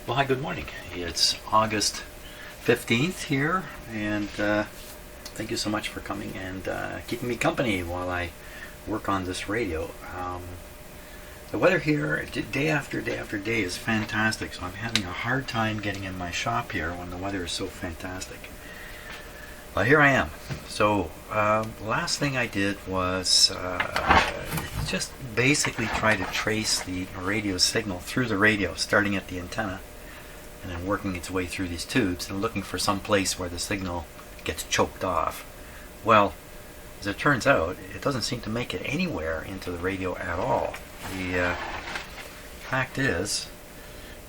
Well, hi, good morning. It's August 15th here, and thank you so much for coming and keeping me company while I work on this radio. The weather here, day after day after day, is fantastic, so I'm having a hard time getting in my shop here when the weather is so fantastic. Well, here I am. So, last thing I did was just basically try to trace the radio signal through the radio, starting at the antenna, and then working its way through these tubes and looking for some place where the signal gets choked off. Well, as it turns out, it doesn't seem to make it anywhere into the radio at all. The fact is,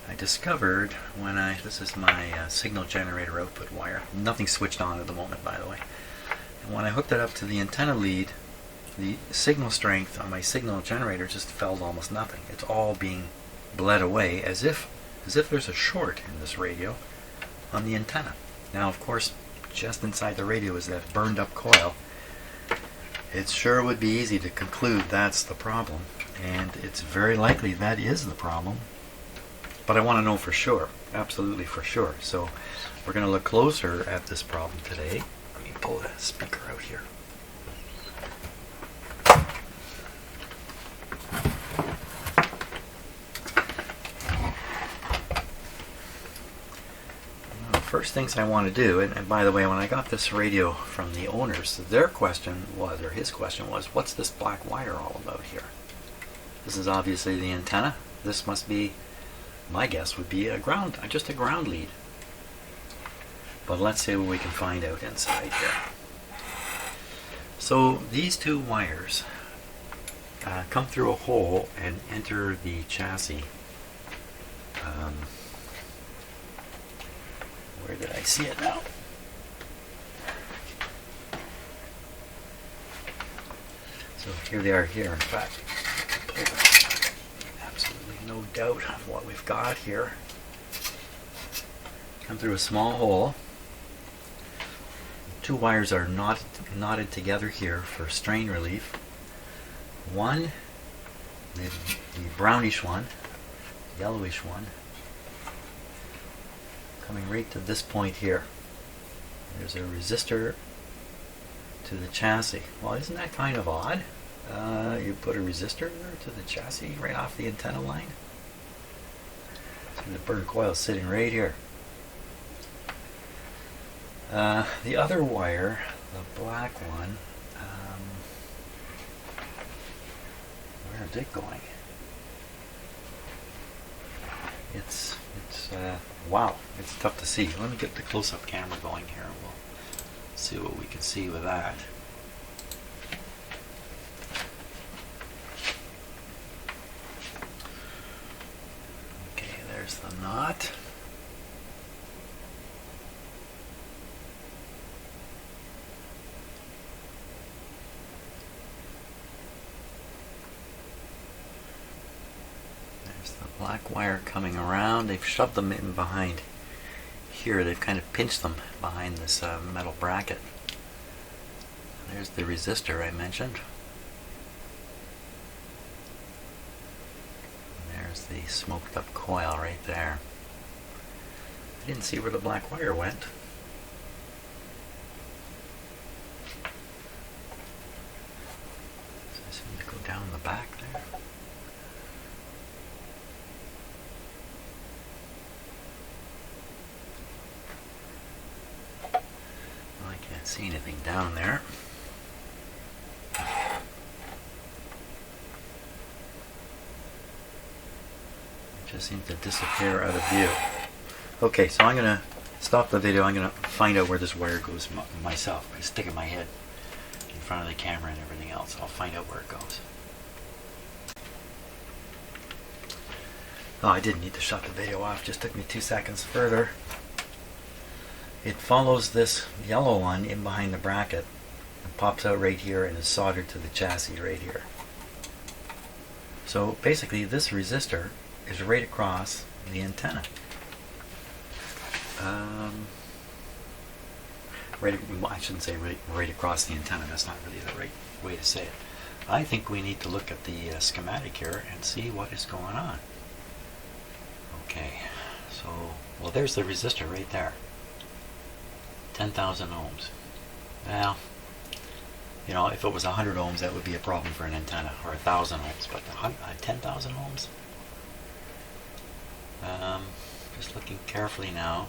I discovered when this is my signal generator output wire. Nothing's switched on at the moment, by the way. And when I hooked it up to the antenna lead, the signal strength on my signal generator just fell to almost nothing. It's all being bled away as if there's a short in this radio on the antenna. Now, of course, just inside the radio is that burned up coil. It sure would be easy to conclude that's the problem, and it's very likely that is the problem, but I want to know for sure, absolutely for sure. So we're going to look closer at this problem today. Let me pull the speaker out here. First things I want to do, and by the way, when I got this radio from the owners, their question was, or his question was, what's this black wire all about here? This is obviously the antenna. This must be, my guess would be just a ground lead. But let's see what we can find out inside here. So these two wires come through a hole and enter the chassis. Where did I see it now? So here they are here, in fact. Absolutely no doubt on what we've got here. Come through a small hole. Two wires are knotted together here for strain relief. One, the brownish one, yellowish one, coming right to this point here. There's a resistor to the chassis. Well, isn't that kind of odd? You put a resistor to the chassis right off the antenna line. So the burn coil is sitting right here. The other wire, the black one, where is it going? It's wow, it's tough to see. Let me get the close-up camera going here. We'll see what we can see with that. Okay, there's the knot. Black wire coming around. They've shoved them in behind here. They've kind of pinched them behind this metal bracket. There's the resistor I mentioned. And there's the smoked up coil right there. I didn't see where the black wire went. So I seem to go down the back there. See anything down there. It just seems to disappear out of view. Okay, so I'm going to stop the video. I'm going to find out where this wire goes myself. I stick it my head in front of the camera and everything else. I'll find out where it goes. Oh, I didn't need to shut the video off. Just took me 2 seconds further. It follows this yellow one in behind the bracket and pops out right here and is soldered to the chassis right here. So basically this resistor is right across the antenna. I shouldn't say right across the antenna. That's not really the right way to say it. I think we need to look at the schematic here and see what is going on. Okay, so Well, there's the resistor right there. 10,000 ohms. Well, you know, if it was 100 ohms, that would be a problem for an antenna, or 1,000 ohms, but 10,000 ohms? Just looking carefully now.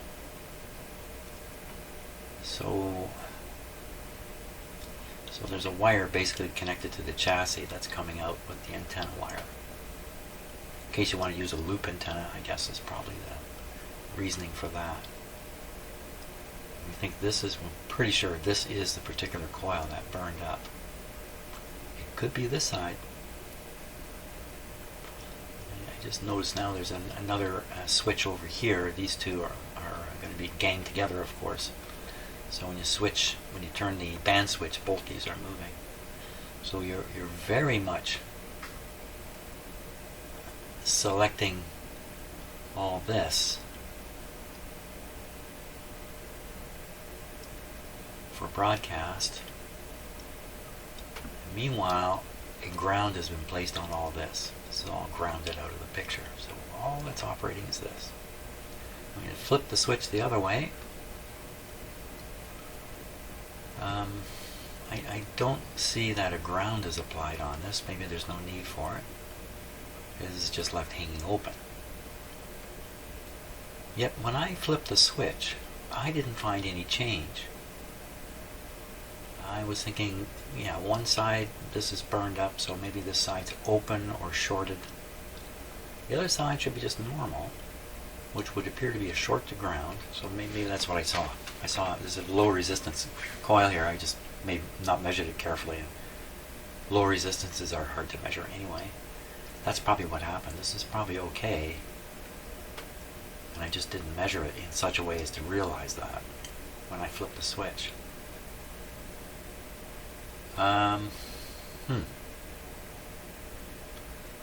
So there's a wire basically connected to the chassis that's coming out with the antenna wire. In case you want to use a loop antenna, I guess is probably the reasoning for that. I think this is, I'm pretty sure this is the particular coil that burned up. It could be this side. I just noticed now there's another switch over here. These two are going to be ganged together, of course. So when you turn the band switch, both these are moving. So you're very much selecting all this for broadcast. Meanwhile, a ground has been placed on all this. This is all grounded out of the picture. So all that's operating is this. I'm going to flip the switch the other way. I don't see that a ground is applied on this. Maybe there's no need for it. This is just left hanging open. Yet when I flipped the switch, I didn't find any change. I was thinking, yeah, one side, this is burned up, so maybe this side's open or shorted. The other side should be just normal, which would appear to be a short to ground, so maybe that's what I saw. I saw there's a low resistance coil here. I just may not measured it carefully. Low resistances are hard to measure anyway. That's probably what happened. This is probably okay, and I just didn't measure it in such a way as to realize that when I flipped the switch.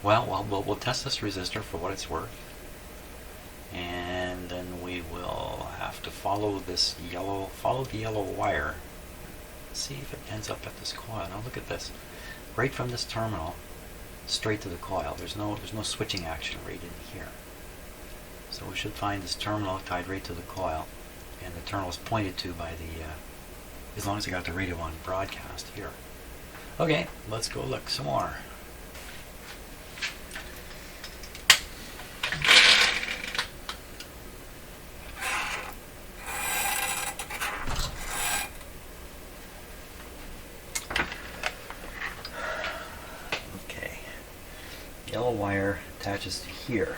Well, we'll test this resistor for what it's worth, and then we will have to follow the yellow wire. See if it ends up at this coil. Now look at this, right from this terminal, straight to the coil. There's no switching action right in here. So we should find this terminal tied right to the coil, and the terminal is pointed to by the. As long as I got the radio on broadcast here. Okay, let's go look some more. Okay, yellow wire attaches to here.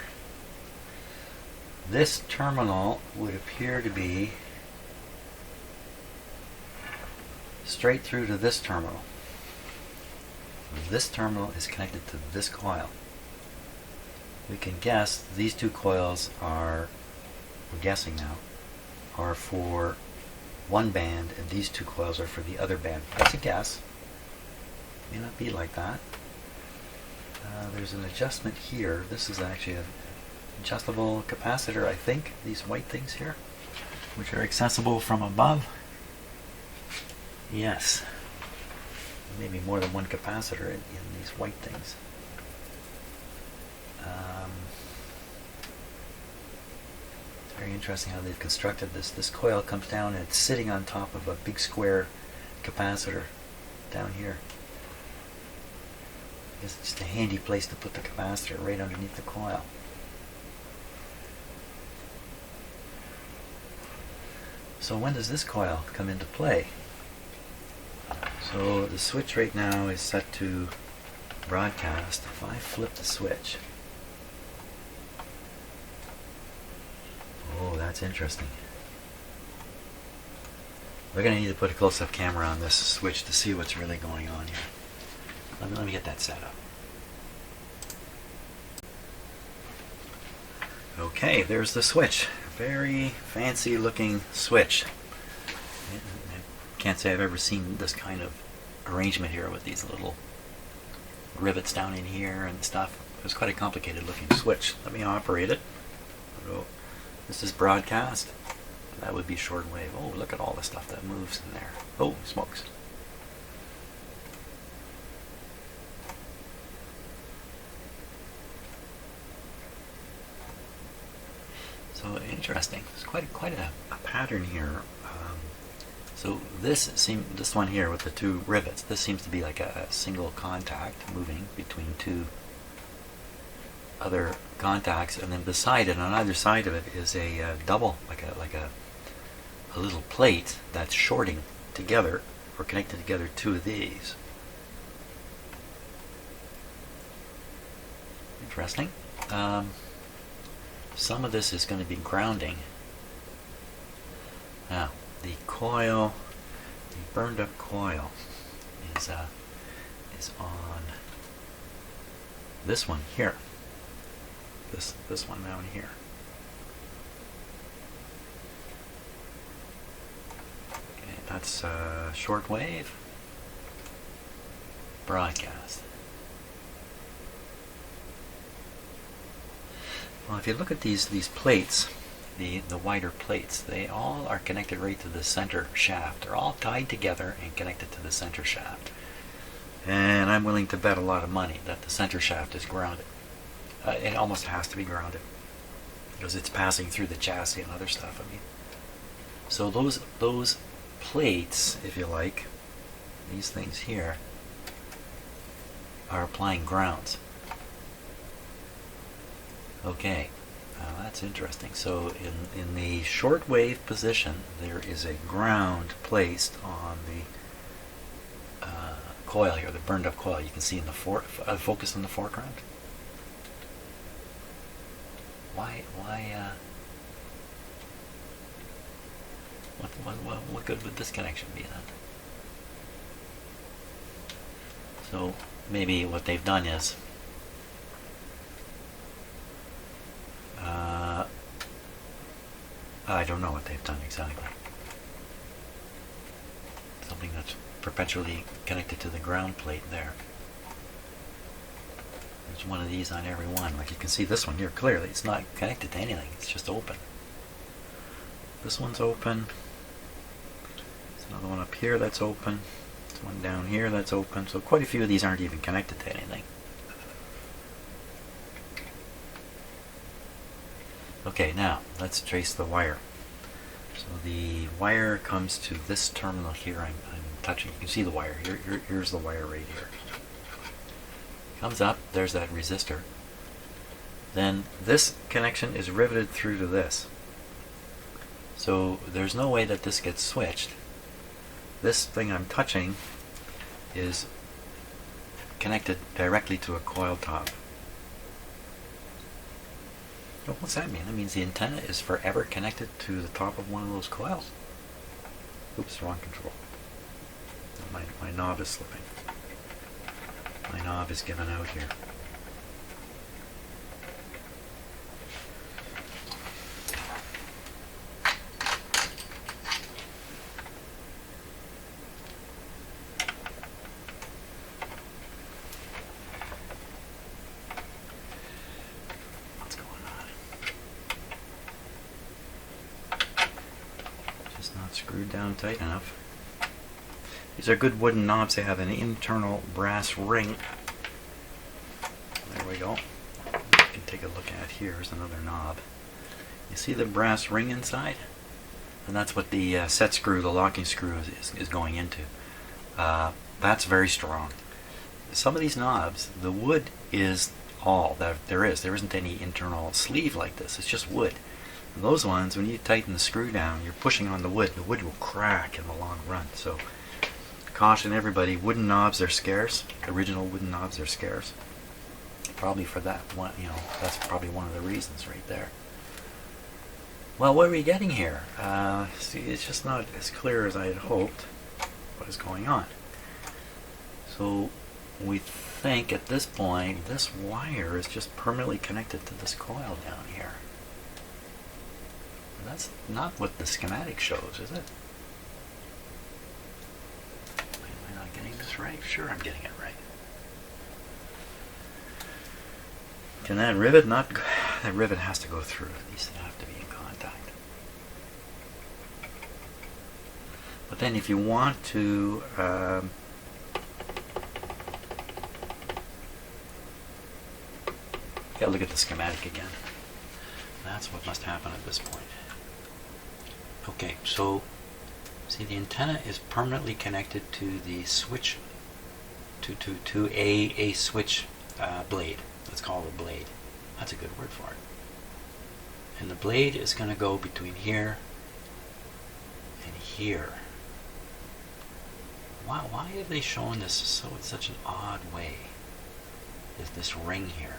This terminal would appear to be straight through to this terminal. This terminal is connected to this coil. We can guess these two coils are, we're guessing now, are for one band, and these two coils are for the other band. That's a guess. May not be like that. There's an adjustment here. This is actually an adjustable capacitor, I think. These white things here, which are accessible from above. Yes, maybe more than one capacitor in these white things. It's very interesting how they've constructed this. This coil comes down and it's sitting on top of a big square capacitor down here. It's just a handy place to put the capacitor right underneath the coil. So when does this coil come into play? So the switch right now is set to broadcast. If I flip the switch, oh, that's interesting. We're going to need to put a close-up camera on this switch to see what's really going on here. Let me get that set up. Okay, there's the switch. Very fancy looking switch. Can't say I've ever seen this kind of arrangement here with these little rivets down in here and stuff. It's quite a complicated looking switch. Let me operate it. So this is broadcast. That would be shortwave. Oh, look at all the stuff that moves in there. Oh, smokes. So interesting. There's quite a pattern here. So this one here with the two rivets, this seems to be like a single contact moving between two other contacts, and then beside it, on either side of it, is a double, like a little plate that's shorting together or connecting together two of these. Interesting. Some of this is going to be grounding. Now, the coil, the burned up coil, is on this one here. This one down here. Okay, that's shortwave broadcast. Well, if you look at these plates, the wider plates, they all are connected right to the center shaft. They're all tied together and connected to the center shaft. And I'm willing to bet a lot of money that the center shaft is grounded. It almost has to be grounded because it's passing through the chassis and other stuff. I mean, so those plates, if you like, these things here, are applying grounds. Okay, that's interesting. So in the shortwave position, there is a ground placed on the coil here, the burned up coil. You can see in the focus on the foreground. What good would this connection be then? So maybe what they've done is I don't know what they've done exactly. Something that's perpetually connected to the ground plate there. There's one of these on every one. Like you can see this one here clearly. It's not connected to anything. It's just open. This one's open. There's another one up here that's open. There's one down here that's open. So quite a few of these aren't even connected to anything. Okay, now let's trace the wire. So the wire comes to this terminal here. I'm touching. You can see the wire. Here's the wire right here. Comes up. There's that resistor. Then this connection is riveted through to this. So there's no way that this gets switched. This thing I'm touching is connected directly to a coil top. Oh, what's that mean? That means the antenna is forever connected to the top of one of those coils. Oops, wrong control. My knob is slipping. My knob is giving out here. Screwed down tight enough. These are good wooden knobs. They have an internal brass ring. There we go. You can take a look at here. Here's another knob. You see the brass ring inside? And that's what the set screw, the locking screw, is going into. That's very strong. Some of these knobs, the wood is all that there is. There isn't any internal sleeve like this. It's just wood. And those ones, when you tighten the screw down, you're pushing on the wood will crack in the long run. So, caution everybody, wooden knobs are scarce. Original wooden knobs are scarce. Probably for that one, that's probably one of the reasons right there. Well, what are we getting here? See, it's just not as clear as I had hoped what is going on. So, we think at this point, this wire is just permanently connected to this coil down here. That's not what the schematic shows, is it? Am I not getting this right? Sure, I'm getting it right. Can that rivet not? That rivet has to go through. These have to be in contact. But then, if you want to, gotta look at the schematic again. That's what must happen at this point. Okay, so see, the antenna is permanently connected to the switch, to a switch blade. Let's call it a blade. That's a good word for it. And the blade is going to go between here and here. Why have they shown this so in such an odd way? There's this ring here.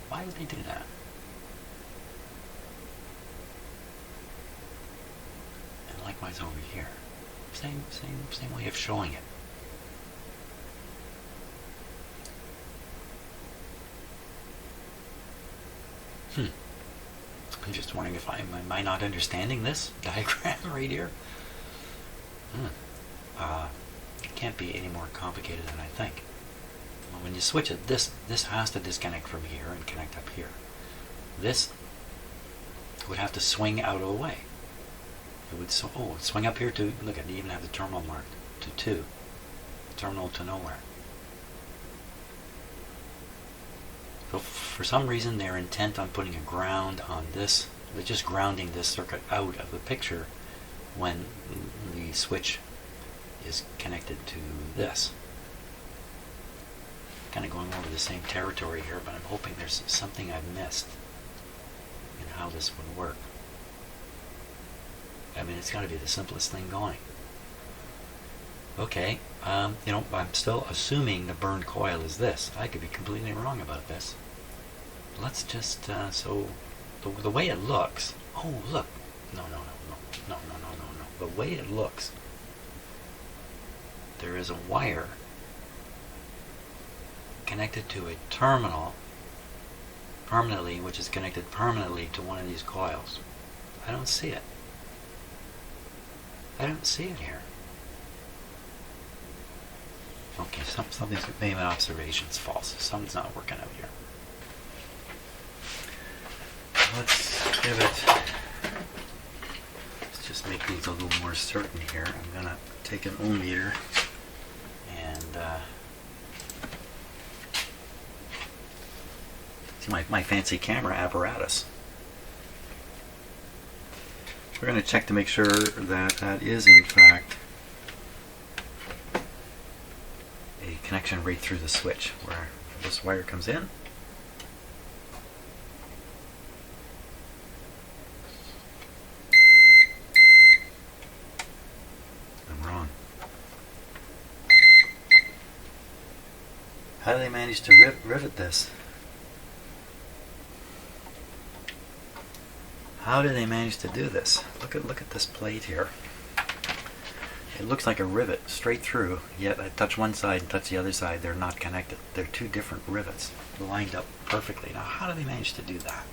Why would they do that? And likewise over here. Same way of showing it. I'm just wondering if am I not understanding this diagram right here? It can't be any more complicated than I think. Well, when you switch it, this has to disconnect from here and connect up here. This would have to swing out of the way. It would swing up here to, look at it, even have the terminal marked to 2. Terminal to nowhere. So for some reason they're intent on putting a ground on this. They're just grounding this circuit out of the picture when the switch is connected to this. Kind of going over the same territory here, but I'm hoping there's something I've missed in how this would work. I mean, it's got to be the simplest thing going. Okay, I'm still assuming the burned coil is this. I could be completely wrong about this. Let's just, so the way it looks, oh look, no. The way it looks, there is a wire connected to a terminal permanently, which is connected permanently to one of these coils. I don't see it. I don't see it here. Okay, something's maybe my observation's false. Something's not working out here. Let's give it. Let's just make these a little more certain here. I'm gonna take an ohmmeter and see my fancy camera apparatus. We're gonna check to make sure that that is in fact a connection right through the switch where this wire comes in. I'm wrong. How do they manage to rivet this? How do they manage to do this? Look at this plate here. It looks like a rivet straight through, yet I touch one side and touch the other side. They're not connected. They're two different rivets lined up perfectly. Now, how do they manage to do that?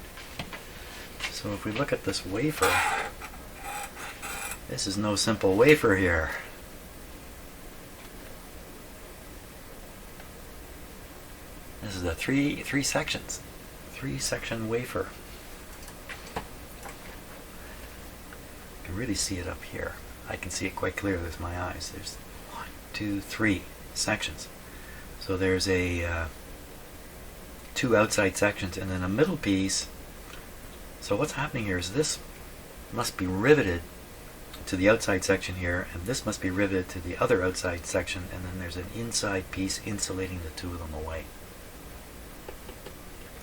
So if we look at this wafer, this is no simple wafer here. This is a three sections, 3-section wafer. You can really see it up here. I can see it quite clearly with my eyes. There's 1, 2, 3 sections. So there's a 2 outside sections and then a middle piece. So what's happening here is this must be riveted to the outside section here, and this must be riveted to the other outside section, and then there's an inside piece insulating the two of them away.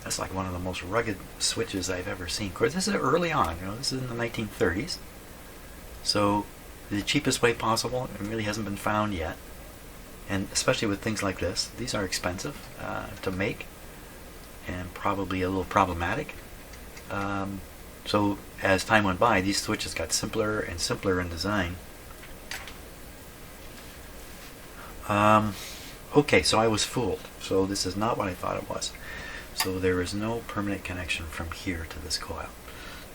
That's like one of the most rugged switches I've ever seen. Of course, this is early on. This is in the 1930s. So the cheapest way possible. It really hasn't been found yet. And especially with things like this, these are expensive to make and probably a little problematic. So as time went by, these switches got simpler and simpler in design. Okay, so I was fooled. So this is not what I thought it was. So there is no permanent connection from here to this coil.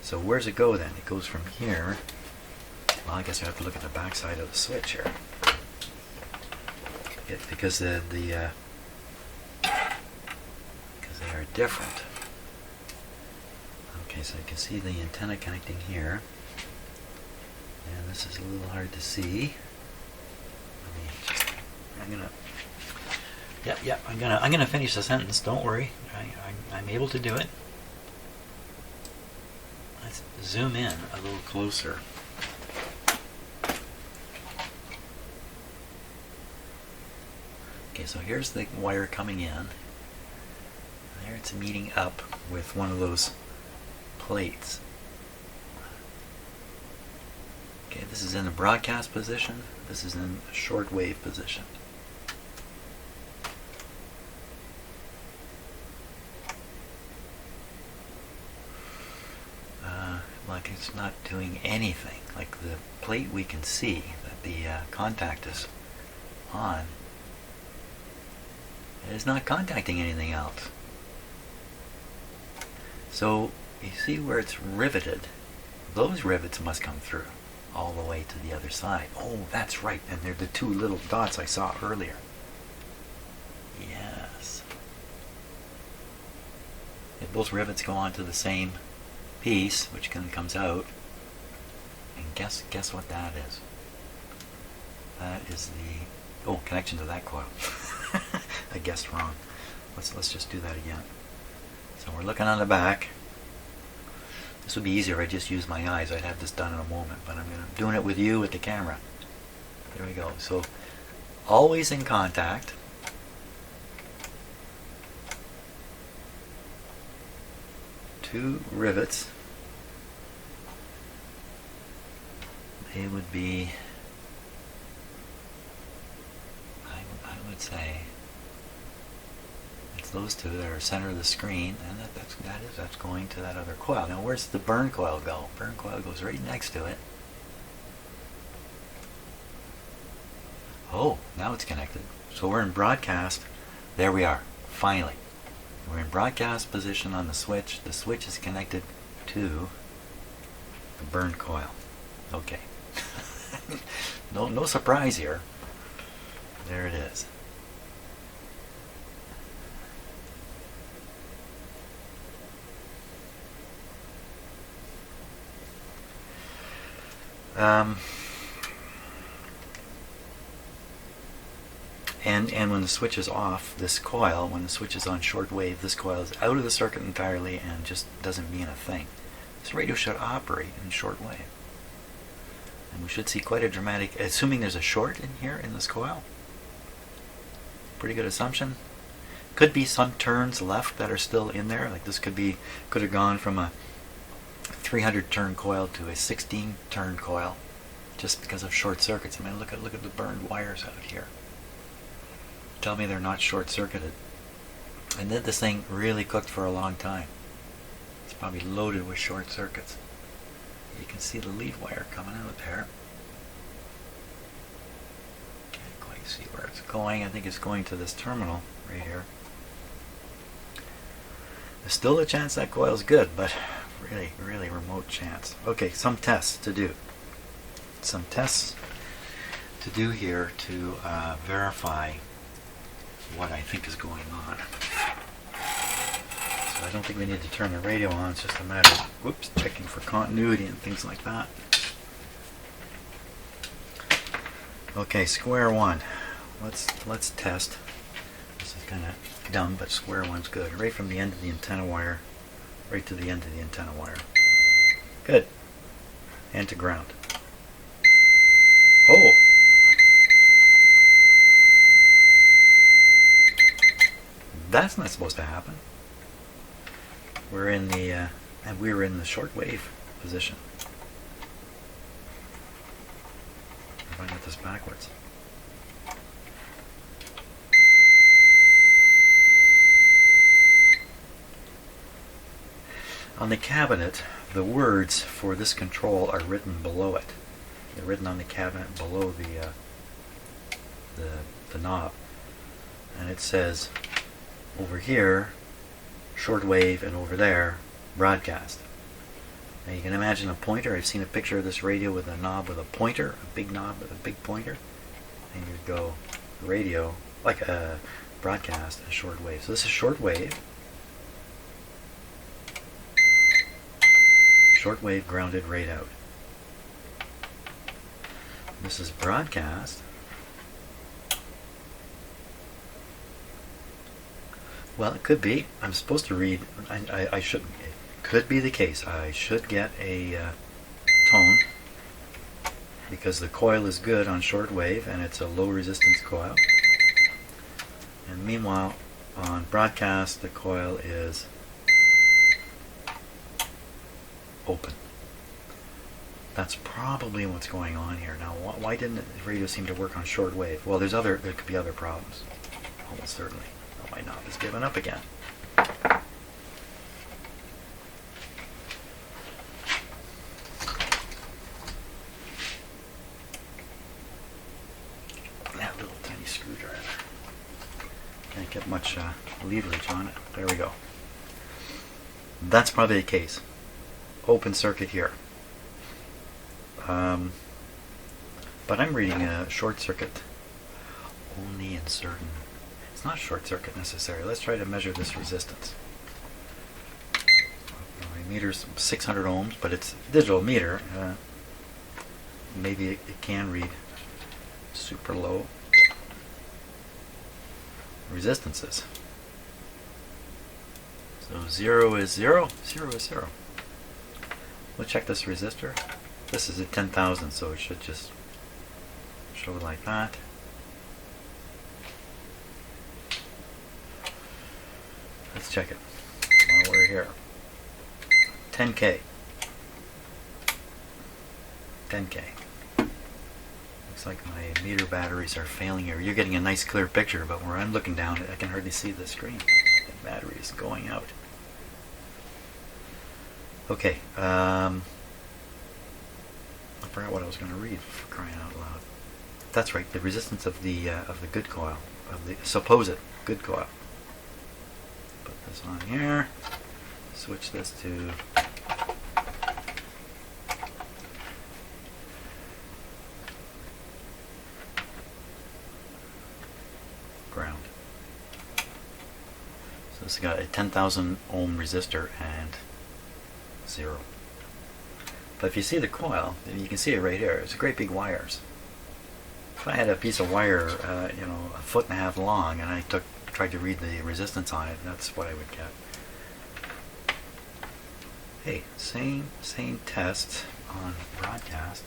So where does it go then? It goes from here. Well, I guess I have to look at the back side of the switch here. Because because they are different. Okay, so you can see the antenna connecting here. And this is a little hard to see. I'm gonna Yep. I'm gonna finish the sentence. Don't worry. I'm able to do it. Let's zoom in a little closer. Okay, so here's the wire coming in. There it's meeting up with one of those plates. Okay, this is in the broadcast position. This is in a shortwave position. Like it's not doing anything. Like the plate we can see that the contact is on, it is not contacting anything else. So you see where it's riveted, those rivets must come through all the way to the other side. Oh, that's right, and they're the two little dots I saw earlier. Yes. If both rivets go onto the same piece, which then comes out, and guess what that is? That is the connection to that coil. I guessed wrong. Let's just do that again. So we're looking on the back. This would be easier if I just used my eyes. I'd have this done in a moment, but I'm doing it with you with the camera. There we go. So always in contact. Two rivets. They would be, I would say, it's those two that are center of the screen, and that's going to that other coil. Now where's the burn coil go? Burn coil goes right next to it. Oh, now it's connected. So we're in broadcast. There we are. Finally. We're in broadcast position on the switch. The switch is connected to the burn coil. Okay. No surprise here. There it is. And when the switch is off, this coil, when the switch is on shortwave, this coil is out of the circuit entirely and just doesn't mean a thing. This radio should operate in shortwave. And we should see quite a dramatic, assuming there's a short in here in this coil. Pretty good assumption. Could be some turns left that are still in there. Like this could have gone from a 300 turn coil to a 16 turn coil just because of short circuits. I mean, look at the burned wires out here. Tell me they're not short circuited. And then this thing really cooked for a long time. It's probably loaded with short circuits. You can see the lead wire coming out there. Can't quite see where it's going. I think it's going to this terminal right here. There's still a chance that coil's good, but really remote chance. Okay, some tests to do. Some tests to do here to verify what I think is going on. So I don't think we need to turn the radio on. It's just a matter of, whoops, checking for continuity and things like that. Okay, square one. Let's test. This is kind of dumb, but square one's good. Right from the end of the antenna wire, right to the end of the antenna wire. Good. And to ground. Oh. That's not supposed to happen. We're in the and we were in the shortwave position. If I get this backwards. On the cabinet, the words for this control are written below it. They're written on the cabinet below the knob, and it says over here shortwave and over there broadcast. Now you can imagine a pointer. I've seen a picture of this radio with a knob with a pointer, a big knob with a big pointer, and you go radio like a broadcast and shortwave. So this is shortwave. Shortwave grounded right out. This is broadcast. Well, it could be. I'm supposed to read. I should. It could be the case. I should get a tone because the coil is good on shortwave and it's a low resistance coil. And meanwhile, on broadcast, the coil is open. That's probably what's going on here. Now, why didn't the radio seem to work on shortwave? Well, there could be other problems. Almost certainly. Oh, my knob is giving up again. That little tiny screwdriver. Can't get much leverage on it. There we go. That's probably the case. Open circuit here. But I'm reading a short circuit only in certain. It's not short circuit necessarily. Let's try to measure this resistance. My meter's 600 ohms, but it's a digital meter. Maybe it can read super low resistances. So 0 is 0, 0 is 0. We'll check this resistor. This is at 10,000, so it should just show like that. Let's check it while we're here. 10K. 10K. Looks like my meter batteries are failing here. You're getting a nice clear picture, but where I'm looking down, I can hardly see the screen. The battery is going out. Okay. I forgot what I was going to read, for crying out loud. That's right, the resistance of the good coil, of the supposed good coil. Put this on here. Switch this to ground. So this has got a 10,000 ohm resistor and 0. But if you see the coil, then you can see it right here. It's great big wires. If I had a piece of wire, a 1.5 feet long, and I tried to read the resistance on it, that's what I would get. Hey, same test on broadcast.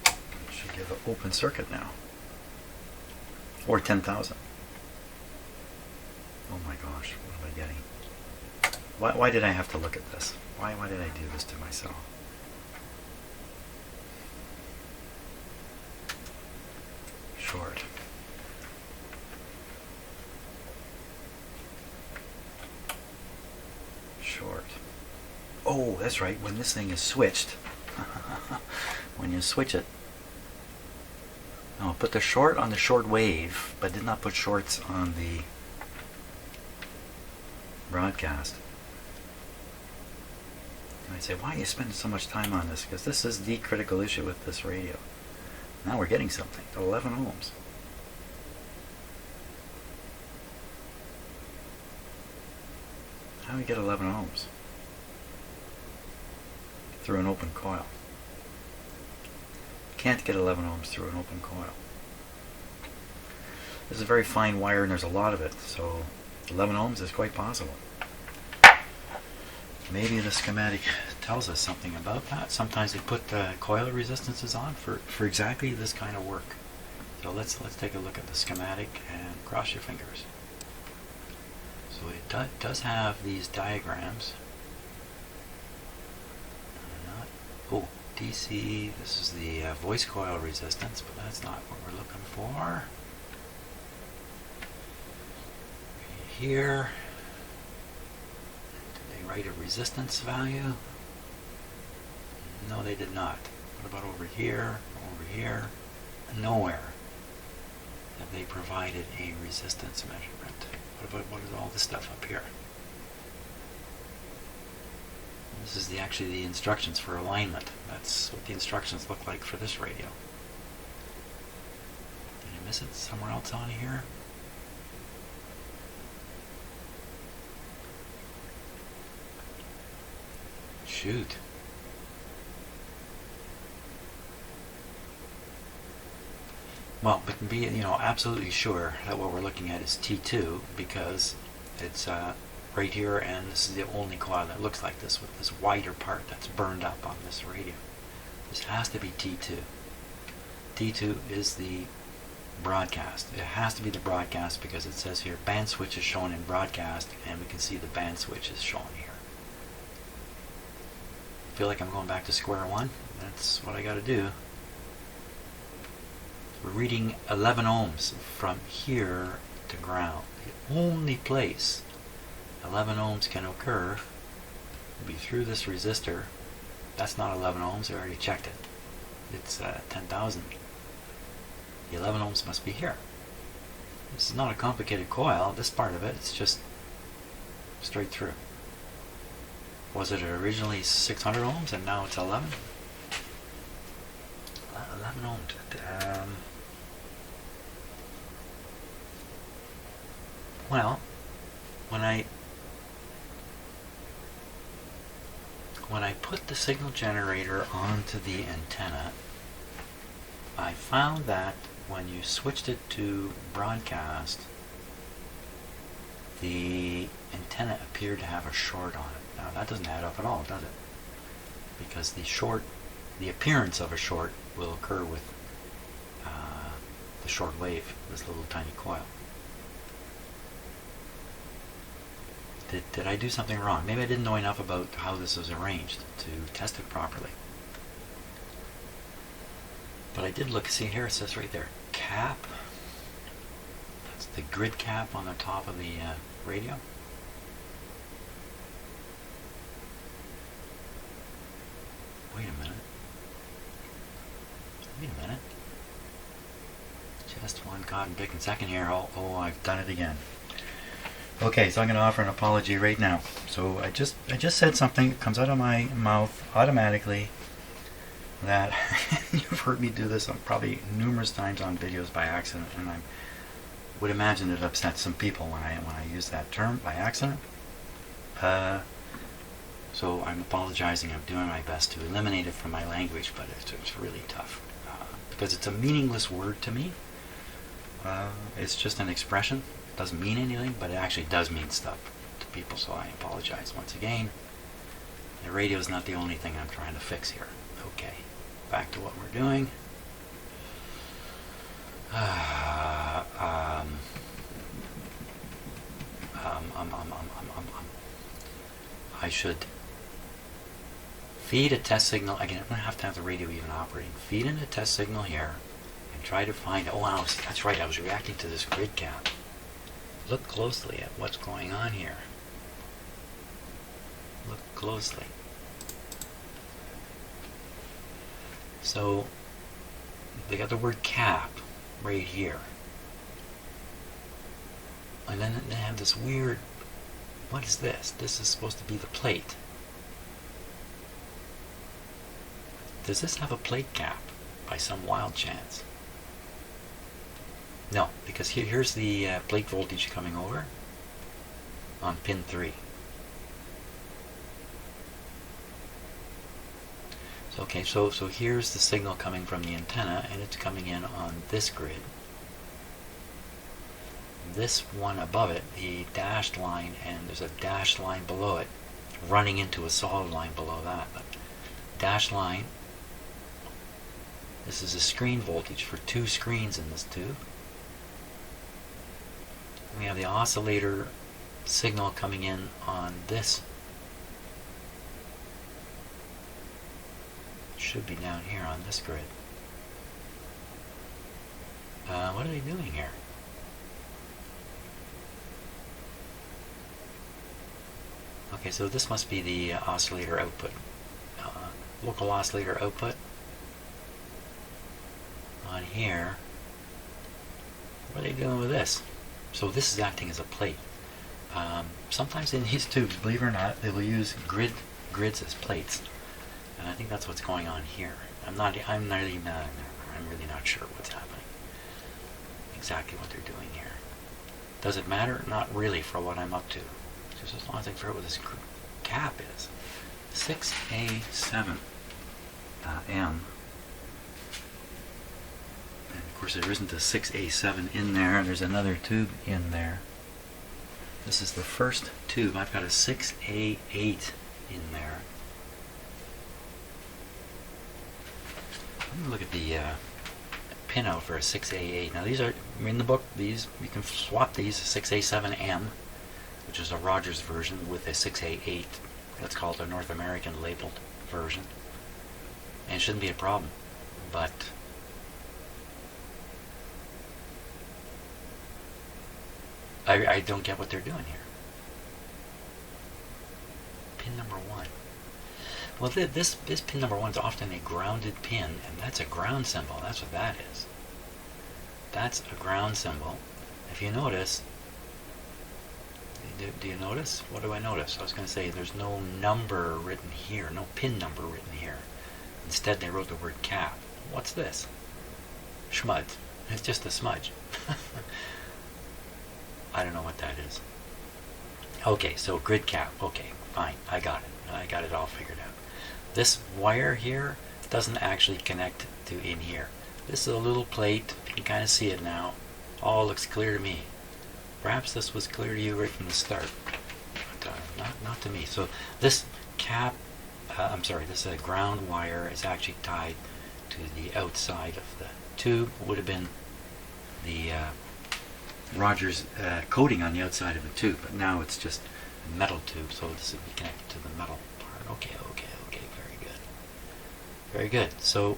It should give an open circuit now, or 10,000. Oh my gosh, what am I getting? Why did I have to look at this? Why did I do this to myself? Short. Short. Oh, that's right. When this thing is switched, when you switch it, no, put the short on the short wave, but did not put shorts on the broadcast. And I say, why are you spending so much time on this? Because this is the critical issue with this radio. Now we're getting something. 11 ohms. How do we get 11 ohms? Through an open coil. Can't get 11 ohms through an open coil. This is a very fine wire and there's a lot of it, so 11 ohms is quite possible. Maybe the schematic tells us something about that. Sometimes they put coil resistances on for exactly this kind of work. So let's take a look at the schematic and cross your fingers. So it does have these diagrams. Oh, DC. This is the voice coil resistance, but that's not what we're looking for. Here. Write a resistance value? No, they did not. What about over here? Over here? Nowhere have they provided a resistance measurement. What is all this stuff up here? This is actually the instructions for alignment. That's what the instructions look like for this radio. Did I miss it somewhere else on here? Shoot. Well, we can be, absolutely sure that what we're looking at is T2 because it's right here, and this is the only coil that looks like this with this wider part that's burned up on this radio. This has to be T2. T2 is the broadcast. It has to be the broadcast because it says here band switch is shown in broadcast, and we can see the band switch is shown here. Feel like I'm going back to square one? That's what I got to do. We're reading 11 ohms from here to ground. The only place 11 ohms can occur will be through this resistor. That's not 11 ohms, I already checked it. It's 10,000. The 11 ohms must be here. This is not a complicated coil. This part of it, it's just straight through. Was it originally 600 ohms and now it's 11? 11 ohms. Well, when I put the signal generator onto the antenna, I found that when you switched it to broadcast, the antenna appeared to have a short on it. Now that doesn't add up at all, does it? Because the appearance of a short will occur with the short wave, this little tiny coil. Did I do something wrong? Maybe I didn't know enough about how this was arranged to test it properly. But I did look, see here it says right there, cap. That's the grid cap on the top of the radio. Wait a minute. Just one cotton picking second here. Oh, I've done it again. Okay, so I'm going to offer an apology right now. So I just said something that comes out of my mouth automatically that you've heard me do this probably numerous times on videos by accident, and I would imagine it upsets some people when I use that term by accident. So I'm apologizing. I'm doing my best to eliminate it from my language, but it's really tough because it's a meaningless word to me. It's just an expression. It doesn't mean anything, but it actually does mean stuff to people, so I apologize once again. The radio is not the only thing I'm trying to fix here. Okay, back to what we're doing. I should feed a test signal. Again, I'm going to have the radio even operating. Feed in a test signal here and try to find, that's right, I was reacting to this grid cap. Look closely at what's going on here. Look closely. So they got the word cap right here. And then they have this weird, what is this? This is supposed to be the plate. Does this have a plate cap by some wild chance? No, because here's the plate voltage coming over on pin 3. So, okay, so here's the signal coming from the antenna, and it's coming in on this grid. This one above it, the dashed line, and there's a dashed line below it, running into a solid line below that. But dashed line, this is a screen voltage for 2 screens in this tube. We have the oscillator signal coming in on this. Should be down here on this grid. What are they doing here? Okay, so this must be the oscillator output. Local oscillator output on here. What are they doing with this? So this is acting as a plate. Sometimes in these tubes, believe it or not, they will use grids as plates, and I think that's what's going on here. I'm really not sure what's happening. Exactly what they're doing here. Does it matter? Not really for what I'm up to. Just as long as I figure out what this cap is. 6A7 M. And course, there isn't a 6A7 in there. There's another tube in there. This is the first tube. I've got a 6A8 in there. Let me look at the pinout for a 6A8. Now these are, in the book, these, you can swap these, 6A7M, which is a Rogers version, with a 6A8. That's called a North American labeled version. And it shouldn't be a problem. But I don't get what they're doing here. Pin number 1. Well, this pin number 1 is often a grounded pin, and that's a ground symbol. That's what that is. That's a ground symbol. If you notice, do you notice? What do I notice? I was going to say there's no number written here, no pin number written here. Instead, they wrote the word cap. What's this? Schmud. It's just a smudge. I don't know what that is. Okay, so grid cap. Okay, fine. I got it. I got it all figured out. This wire here doesn't actually connect to in here. This is a little plate. You can kind of see it now. All looks clear to me. Perhaps this was clear to you right from the start, but not to me. So this cap, this ground wire is actually tied to the outside of the tube. Would have been the Rogers coating on the outside of the tube, but now it's just a metal tube, so this would be connected to the metal part. Okay, very good. Very good. So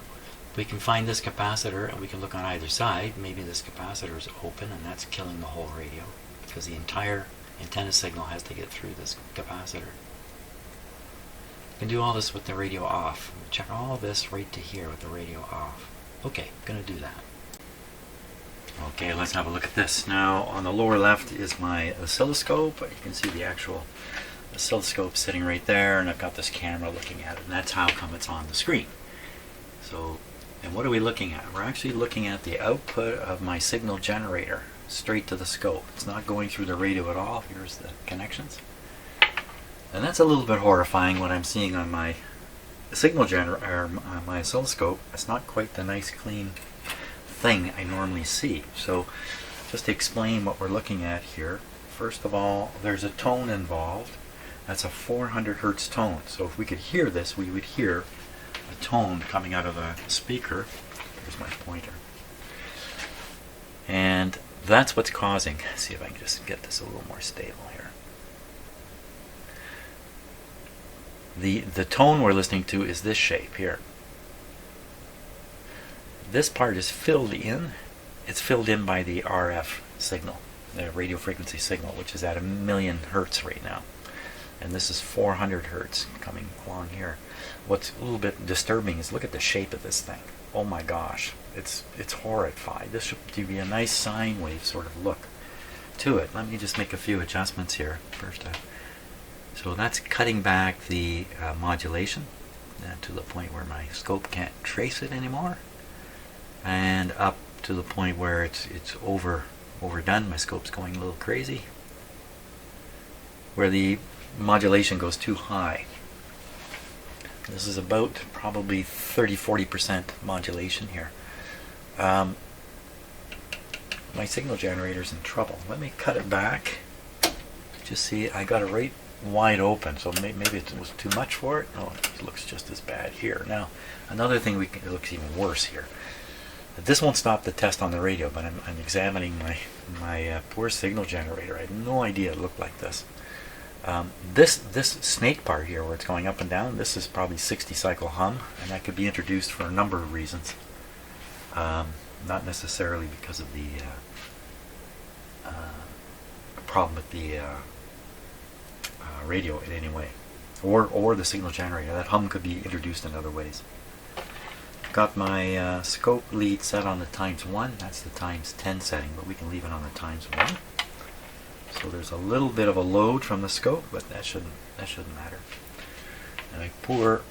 we can find this capacitor, and we can look on either side. Maybe this capacitor is open, and that's killing the whole radio, because the entire antenna signal has to get through this capacitor. You can do all this with the radio off. Check all this right to here with the radio off. Okay, I'm going to do that. Okay, let's have a look at this. Now, on the lower left is my oscilloscope. You can see the actual oscilloscope sitting right there, and I've got this camera looking at it, and that's how come it's on the screen. So, and what are we looking at? We're actually looking at the output of my signal generator straight to the scope. It's not going through the radio at all. Here's the connections. And that's a little bit horrifying what I'm seeing on my signal generator, or my oscilloscope. It's not quite the nice clean thing I normally see. So just to explain what we're looking at here, first of all, there's a tone involved. That's a 400 hertz tone. So if we could hear this, we would hear a tone coming out of a speaker. There's my pointer. And that's what's causing. Let's see if I can just get this a little more stable here. The tone we're listening to is this shape here. This part is filled in. It's filled in by the RF signal, the radio frequency signal, which is at 1,000,000 hertz right now. And this is 400 hertz coming along here. What's a little bit disturbing is look at the shape of this thing. Oh my gosh, it's horrified. This should give you a nice sine wave sort of look to it. Let me just make a few adjustments here first. So that's cutting back the modulation to the point where my scope can't trace it anymore, and up to the point where it's overdone. My scope's going a little crazy, where the modulation goes too high. This is about probably 30-40% modulation here. My signal generator's in trouble. Let me cut it back. Just see, I got it right wide open, so maybe it was too much for it. Oh, it looks just as bad here. Now, another thing, it looks even worse here. This won't stop the test on the radio, but I'm examining my poor signal generator. I had no idea it looked like this. This snake part here, where it's going up and down, this is probably 60 cycle hum, and that could be introduced for a number of reasons. Not necessarily because of the problem with the radio in any way, or the signal generator. That hum could be introduced in other ways. Got my scope lead set on the ×1. That's the ×10 setting, but we can leave it on the ×1. So there's a little bit of a load from the scope, but that shouldn't matter. And my poor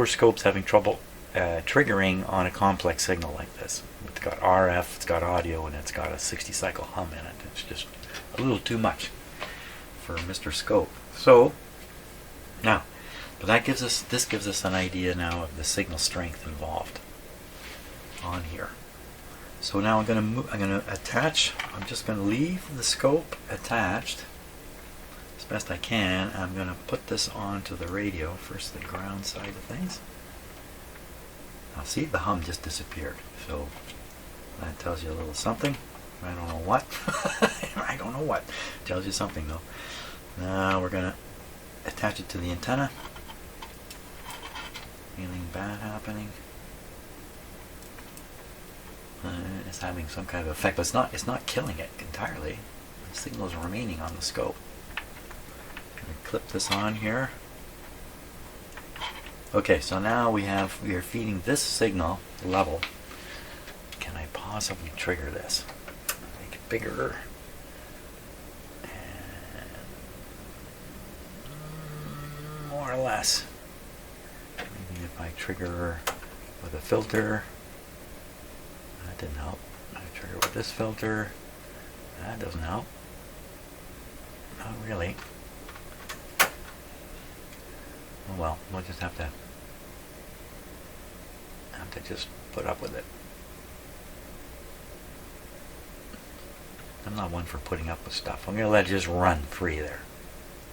scope's having trouble triggering on a complex signal like this. It's got RF, it's got audio, and it's got a 60 cycle hum in it. It's just a little too much for Mr. Scope. So now, but this gives us an idea now of the signal strength involved on here. So now I'm gonna attach. I'm just gonna leave the scope attached as best I can. I'm gonna put this onto the radio, first the ground side of things. Now see, the hum just disappeared. So that tells you a little something. I don't know what. I don't know what. Tells you something though. Now we're gonna attach it to the antenna. Anything bad happening? It's having some kind of effect, but it's not killing it entirely. The signal is remaining on the scope. I'm gonna clip this on here. Okay, so now we are feeding this signal level. Can I possibly trigger this? Make it bigger. And more or less. Maybe if I trigger with a filter. That didn't help. I trigger with this filter. That doesn't help. Not really. Oh well, we'll just have to just put up with it. I'm not one for putting up with stuff. I'm gonna let it just run free there.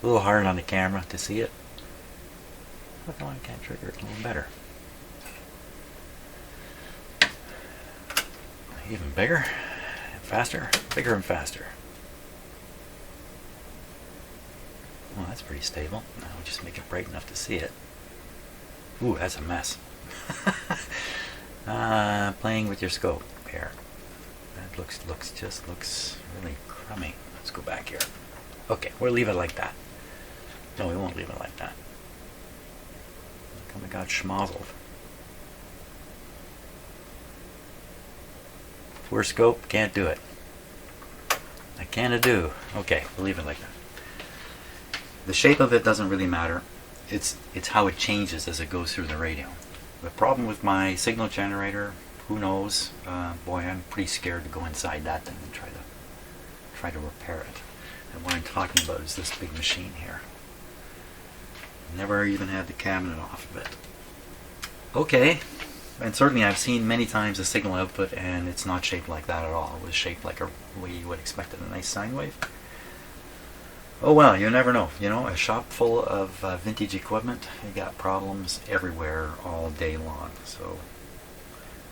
A little hard on the camera to see it. But no, I can't trigger it a little better. Even bigger and faster, bigger and faster. Well, that's pretty stable. Now we'll just make it bright enough to see it. Ooh, that's a mess. Playing with your scope here. That looks really crummy. Let's go back here. Okay, we'll leave it like that. No, we won't leave it like that. Look how it got schmozzled. Poor scope, can't do it. I can't do. Okay, we'll leave it like that. The shape of it doesn't really matter. It's how it changes as it goes through the radio. The problem with my signal generator, who knows? Boy, I'm pretty scared to go inside that thing and try to repair it. And what I'm talking about is this big machine here. Never even had the cabinet off of it. Okay. And certainly I've seen many times a signal output and it's not shaped like that at all. It was shaped like a way you would expect it, a nice sine wave. Oh well, you never know. You know, a shop full of vintage equipment, you got problems everywhere all day long. So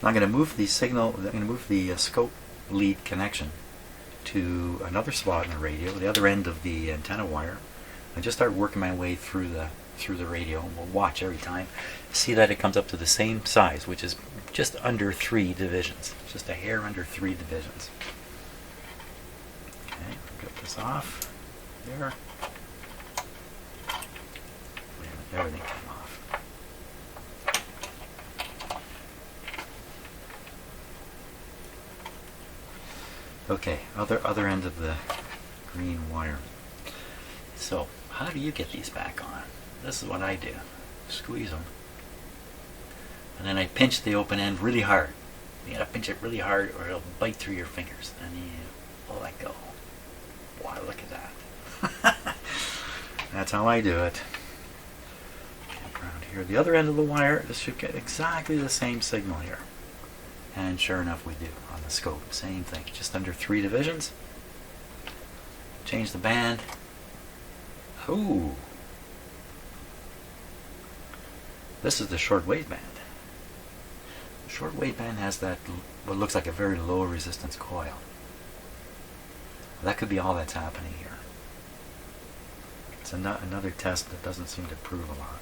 I'm going to move the signal, I'm going to move the scope lead connection to another slot in the radio, the other end of the antenna wire. I just start working my way through the radio, and we'll watch every time. See that it comes up to the same size, which is just under 3 divisions. Just a hair under 3 divisions. Okay, get this off. There. Everything came off. Okay, other end of the green wire. So, how do you get these back on? This is what I do. Squeeze them. And then I pinch the open end really hard. You gotta pinch it really hard or it'll bite through your fingers. Then you pull that go. Wow, look at that. That's how I do it. Around here, the other end of the wire, this should get exactly the same signal here. And sure enough we do on the scope. Same thing, just under 3 divisions. Change the band. Ooh. This is the short wave band. The short wave band has that, what looks like a very low resistance coil. That could be all that's happening here. It's another test that doesn't seem to prove a lot.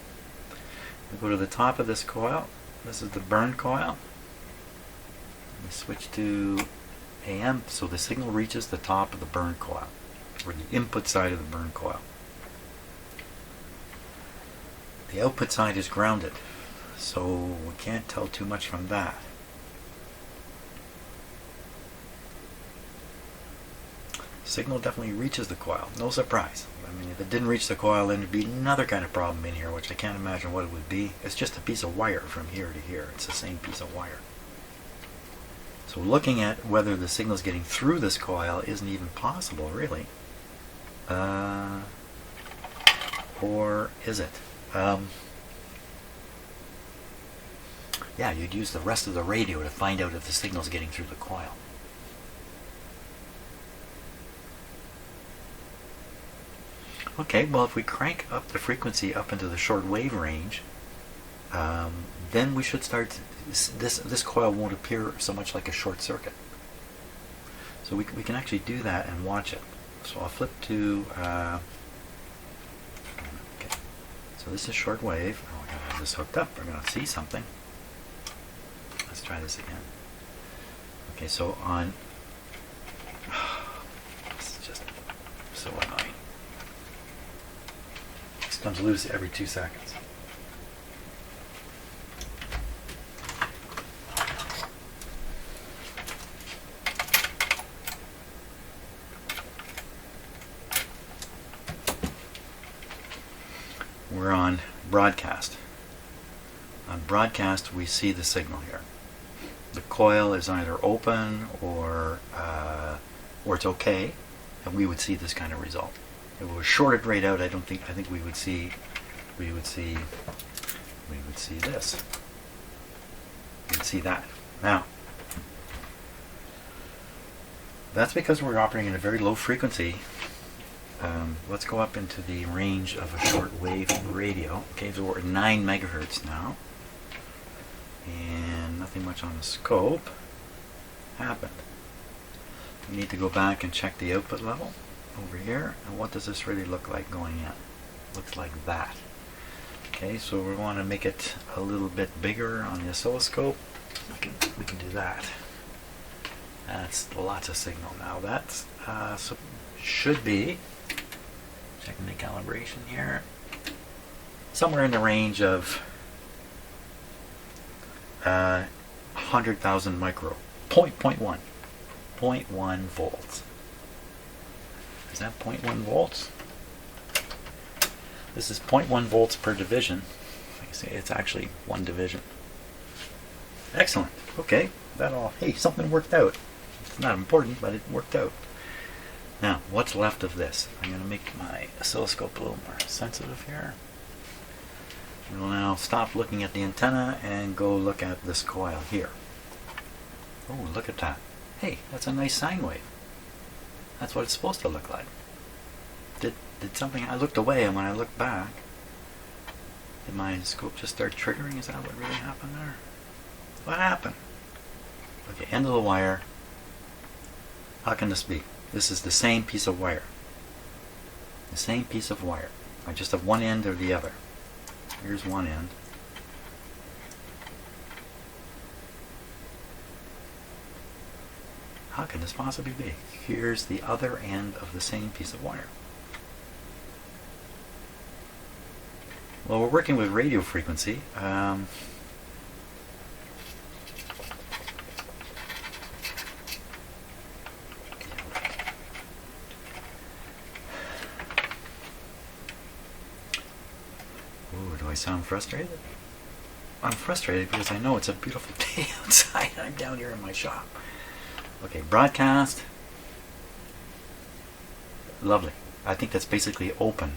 We go to the top of this coil. This is the burn coil. We switch to AM, so the signal reaches the top of the burn coil, or the input side of the burn coil. The output side is grounded, so we can't tell too much from that. Signal definitely reaches the coil, no surprise. I mean, if it didn't reach the coil, then there'd be another kind of problem in here, which I can't imagine what it would be. It's just a piece of wire from here to here. It's the same piece of wire. So looking at whether the signal is getting through this coil isn't even possible, really. Or is it? yeah, you'd use the rest of the radio to find out if the signal's getting through the coil. Okay, well, if we crank up the frequency up into the short wave range, then we should start, this coil won't appear so much like a short circuit. So we can actually do that and watch it. So I'll flip to, okay. So this is short wave. Oh, I gotta have this hooked up. We're gonna see something. Let's try this again. Okay, so on, this is just so annoying. This comes loose every 2 seconds. We're on broadcast. On broadcast, we see the signal here. The coil is either open or it's okay, and we would see this kind of result. If it was shorted right out, I think we would see this. We'd see that. Now, that's because we're operating at a very low frequency. Let's go up into the range of a short wave radio. Okay, so we're at 9 megahertz now, and nothing much on the scope happened. We need to go back and check the output level over here. And what does this really look like going in? Looks like that. Okay, so we want to make it a little bit bigger on the oscilloscope. We can do that. That's lots of signal now. That's so should be, checking the calibration here, somewhere in the range of 100,000 micro, 0.1 volts. Is that 0.1 volts? This is 0.1 volts per division. Like I say, it's actually one division. Excellent. Okay, hey, something worked out. It's not important, but it worked out. Now, what's left of this? I'm going to make my oscilloscope a little more sensitive here. We'll now stop looking at the antenna and go look at this coil here. Oh, look at that. Hey, that's a nice sine wave. That's what it's supposed to look like. Did something, I looked away, and when I looked back, did my scope just start triggering? Is that what really happened there? What happened? Okay, end of the wire. How can this be? This is the same piece of wire. The same piece of wire. I just have one end or the other. Here's one end. How can this possibly be? Here's the other end of the same piece of wire. Well, we're working with radio frequency. Do I sound frustrated? I'm frustrated because I know it's a beautiful day outside. I'm down here in my shop. Okay, broadcast. Lovely. I think that's basically open.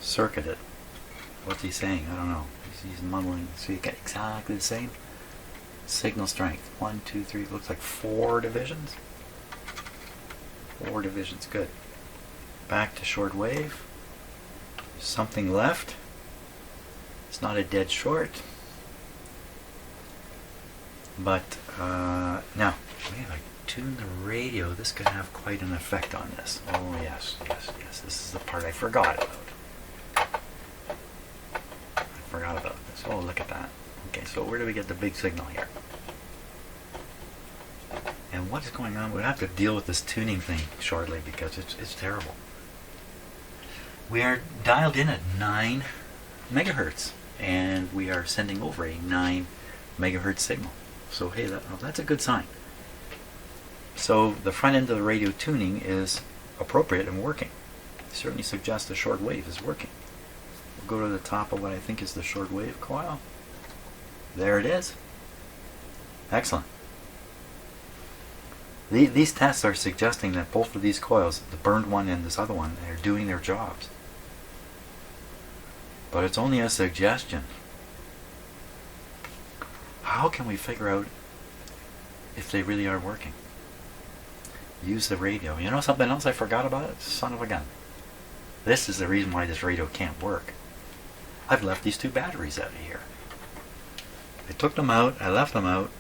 Circuited. What's he saying? I don't know. He's mumbling. So you get exactly the same. Signal strength. 1, 2, 3. Looks like 4 divisions. 4 divisions. Good. Back to short wave. Something left. It's not a dead short. But now, if I tune the radio, this could have quite an effect on this. Oh yes. This is the part I forgot about. This. Oh, look at that. Okay, so where do we get the big signal here? And what is going on? We'll have to deal with this tuning thing shortly because it's terrible. We are dialed in at 9 megahertz, and we are sending over a 9 megahertz signal. So hey, that's a good sign. So the front end of the radio tuning is appropriate and working. It certainly suggests the short wave is working. We'll go to the top of what I think is the short wave coil. There it is. Excellent. These tests are suggesting that both of these coils, the burned one and this other one, are doing their jobs. But it's only a suggestion. how can we figure out if they really are working? Use the radio. You know something else I forgot about it? Son of a gun. This is the reason why this radio can't work. I've left these two batteries out of here. I took them out, I left them out,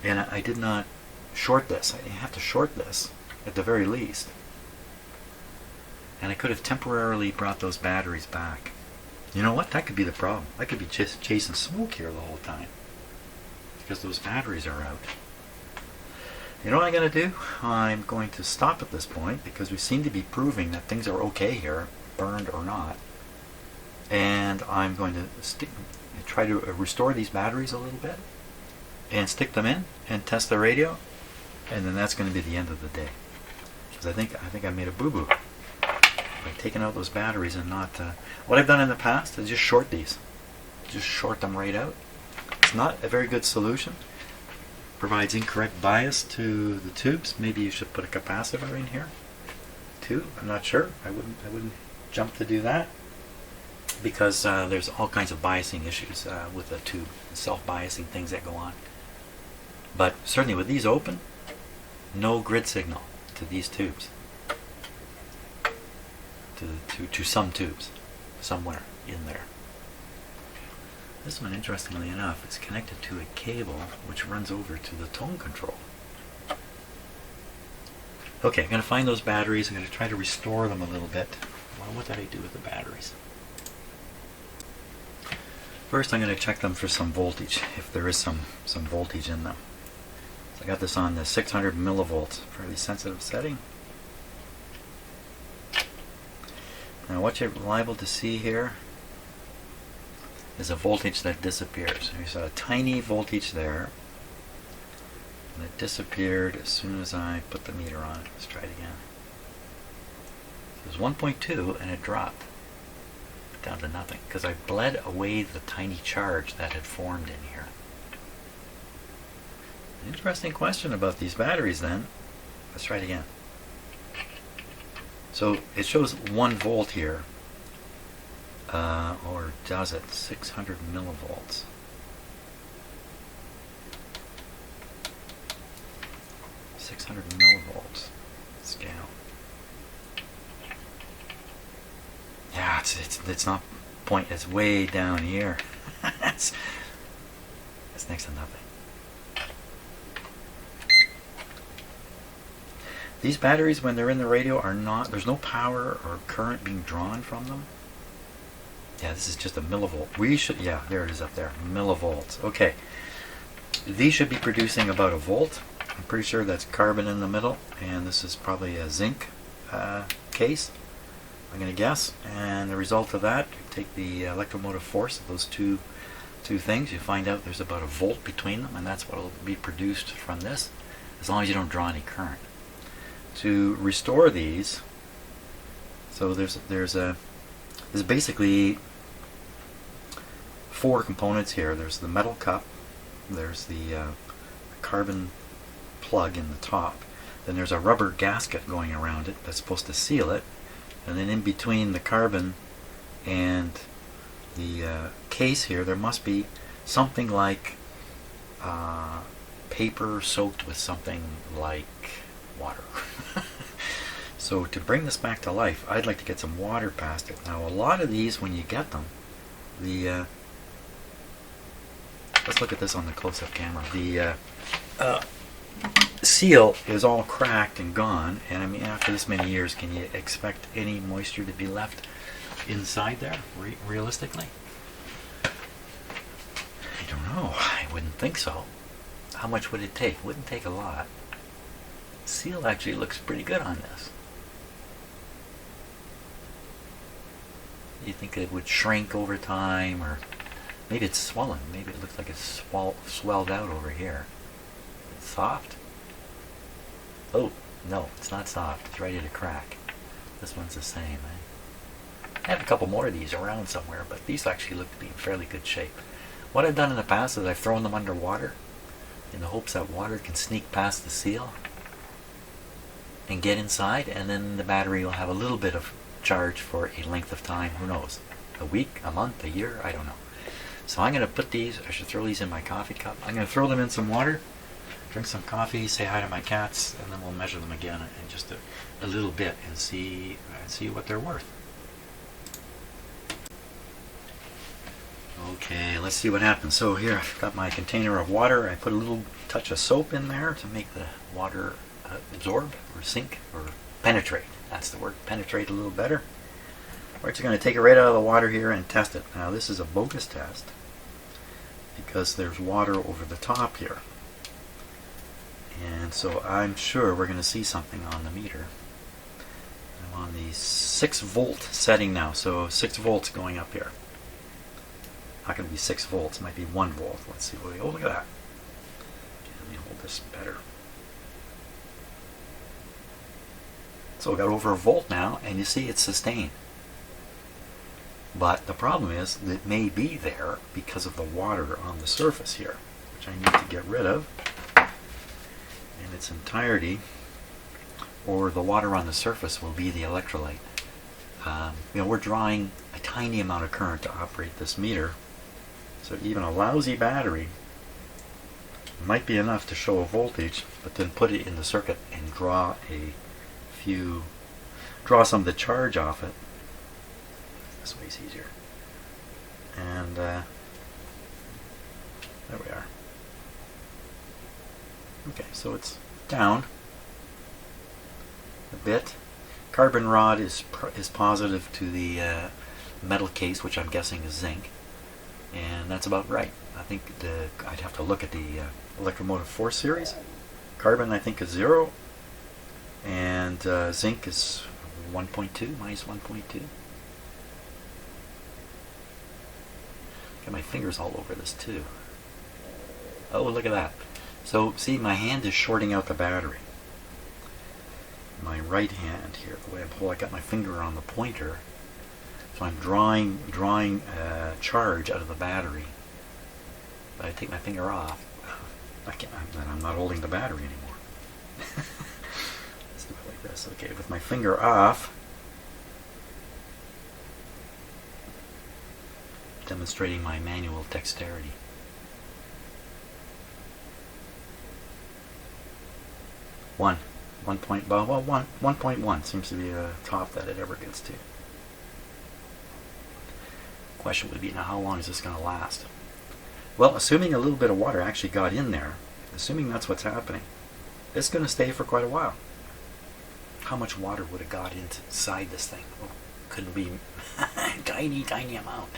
and I did not short this. I have to short this at the very least. And I could have temporarily brought those batteries back. You know what? That could be the problem. I could be just chasing smoke here the whole time because those batteries are out. You know what I'm going to do? I'm going to stop at this point because we seem to be proving that things are okay here, burned or not. And I'm going to try to restore these batteries a little bit and stick them in and test the radio, and then that's going to be the end of the day. Because I think I made a boo-boo by taking out those batteries and not. What I've done in the past is just short these, just short them right out. It's not a very good solution. Provides incorrect bias to the tubes. Maybe you should put a capacitor in here too. I'm not sure. I wouldn't jump to do that because there's all kinds of biasing issues with the tube, self-biasing things that go on. But certainly with these open, no grid signal to these tubes, to some tubes somewhere in there. This one, interestingly enough, is connected to a cable which runs over to the tone control. Okay, I'm going to find those batteries. I'm going to try to restore them a little bit. Well, what did I do with the batteries? First, I'm going to check them for some voltage, if there is some voltage in them. So I got this on the 600 millivolts, fairly sensitive setting. Now, what you're liable to see here is a voltage that disappears. There's a tiny voltage there, and it disappeared as soon as I put the meter on. Let's try it again. It was 1.2 and it dropped down to nothing because I bled away the tiny charge that had formed in here. Interesting question about these batteries then. Let's try it again. So it shows 1 volt here. Or does it? 600 millivolts. Scale. Yeah, it's not point. It's way down here. That's next to nothing. These batteries, when they're in the radio, are not. There's no power or current being drawn from them. Yeah, this is just a millivolt. We should, yeah, there it is up there, millivolts. Okay, these should be producing about a volt. I'm pretty sure that's carbon in the middle, and this is probably a zinc case, I'm going to guess. And the result of that, you take the electromotive force of those two things, you find out there's about a volt between them, and that's what will be produced from this, as long as you don't draw any current. To restore these, so there's basically 4 components here. There's the metal cup, there's the carbon plug in the top, then there's a rubber gasket going around it that's supposed to seal it, and then in between the carbon and the case here there must be something like paper soaked with something like water. So to bring this back to life, I'd like to get some water past it. Now a lot of these, when you get them, let's look at this on the close-up camera. The seal is all cracked and gone, and I mean, after this many years, can you expect any moisture to be left inside there, realistically? I don't know. I wouldn't think so. How much would it take? Wouldn't take a lot. The seal actually looks pretty good on this. You think it would shrink over time, or maybe it's swollen. Maybe it looks like it's swelled out over here. It's soft. Oh, no, it's not soft. It's ready to crack. This one's the same. I have a couple more of these around somewhere, but these actually look to be in fairly good shape. What I've done in the past is I've thrown them underwater in the hopes that water can sneak past the seal and get inside, and then the battery will have a little bit of charge for a length of time. Who knows? A week, a month, a year? I don't know. So I'm going to put these, I should throw these in my coffee cup. I'm going to throw them in some water, drink some coffee, say hi to my cats, and then we'll measure them again in just a little bit and see what they're worth. Okay, let's see what happens. So here I've got my container of water. I put a little touch of soap in there to make the water absorb or sink or penetrate. That's the word, penetrate a little better. We're actually going to take it right out of the water here and test it. Now this is a bogus test because there's water over the top here. And so I'm sure we're going to see something on the meter. I'm on the 6 volt setting now, so 6 volts going up here. Not going to be 6 volts, it might be 1 volt. Let's see. Oh, look at that. Okay, let me hold this better. So we got over a volt now, and you see it's sustained. But the problem is that it may be there because of the water on the surface here, which I need to get rid of in its entirety, or the water on the surface will be the electrolyte. We're drawing a tiny amount of current to operate this meter, so even a lousy battery might be enough to show a voltage, but then put it in the circuit and draw some of the charge off it. This way's easier. And there we are. Okay, so it's down a bit. Carbon rod is positive to the metal case, which I'm guessing is zinc, and that's about right. I think I'd have to look at the electromotive force series. Carbon I think is 0, and zinc is 1.2, minus 1.2. Got my fingers all over this too. Oh, look at that. So see, my hand is shorting out the battery. My right hand here, the way I'm holding, I got my finger on the pointer, so I'm drawing charge out of the battery. But I take my finger off, I'm not holding the battery anymore. Let's do it like this. Okay, with my finger off, demonstrating my manual dexterity. One. 1.1 seems to be the top that it ever gets to. Question would be, now how long is this going to last? Well, assuming a little bit of water actually got in there, assuming that's what's happening, it's going to stay for quite a while. How much water would have got inside this thing? Oh, couldn't be tiny, tiny amount.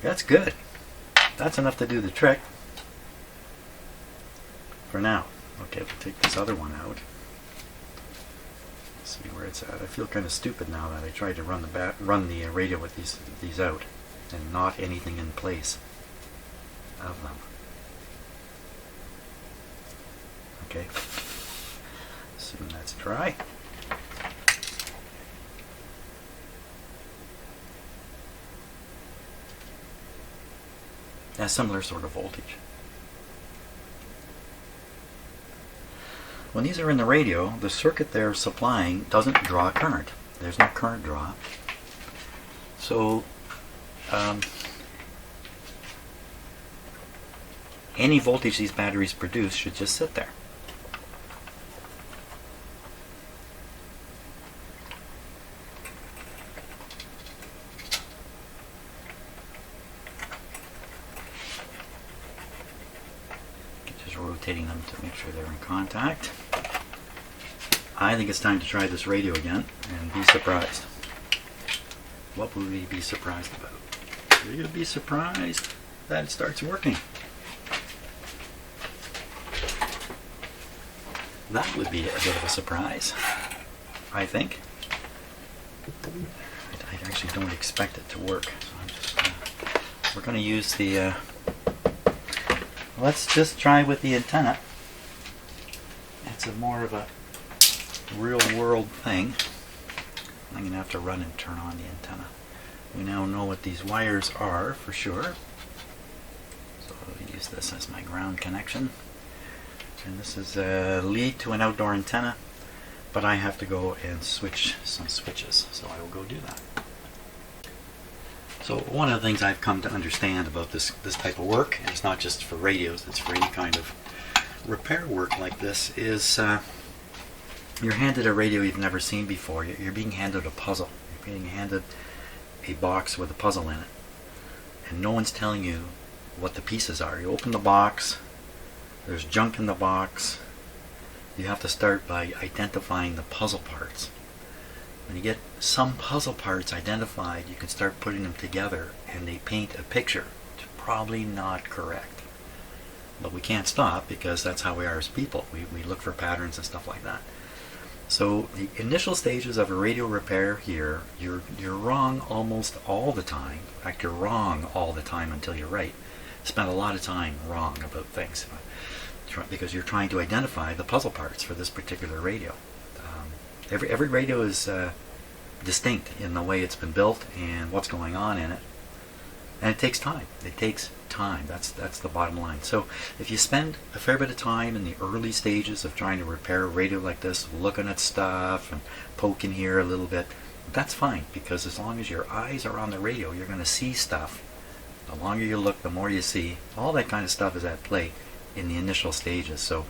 That's good. That's enough to do the trick for now. Okay, we'll take this other one out. Let's see where it's at. I feel kind of stupid now that I tried to run the radio with these out and not anything in place of them. Okay, assume that's dry. A similar sort of voltage. When these are in the radio, the circuit they're supplying doesn't draw current. There's no current draw. So any voltage these batteries produce should just sit there. Just rotating them to make sure they're in contact. I think it's time to try this radio again and be surprised. What would we be surprised about? Are you going to be surprised that it starts working? That would be a bit of a surprise, I think. I actually don't expect it to work. So I'm just we're going to use the... let's just try with the antenna. It's more of a real world thing. I'm going to have to run and turn on the antenna. We now know what these wires are for sure. So I'll use this as my ground connection. And this is a lead to an outdoor antenna, but I have to go and switch some switches, so I will go do that. So one of the things I've come to understand about this type of work, and it's not just for radios, it's for any kind of repair work like this, is you're handed a radio you've never seen before. You're being handed a puzzle. You're being handed a box with a puzzle in it. And no one's telling you what the pieces are. You open the box, there's junk in the box. You have to start by identifying the puzzle parts. When you get some puzzle parts identified, you can start putting them together and they paint a picture. It's probably not correct. But we can't stop because that's how we are as people. We look for patterns and stuff like that. So the initial stages of a radio repair here, you're wrong almost all the time. In fact, you're wrong all the time until you're right. Spend a lot of time wrong about things because you're trying to identify the puzzle parts for this particular radio. Every radio is distinct in the way it's been built and what's going on in it, and it takes time. It takes time. That's the bottom line. So if you spend a fair bit of time in the early stages of trying to repair a radio like this, looking at stuff and poking here a little bit, that's fine, because as long as your eyes are on the radio, you're going to see stuff. The longer you look, the more you see. All that kind of stuff is at play in the initial stages. So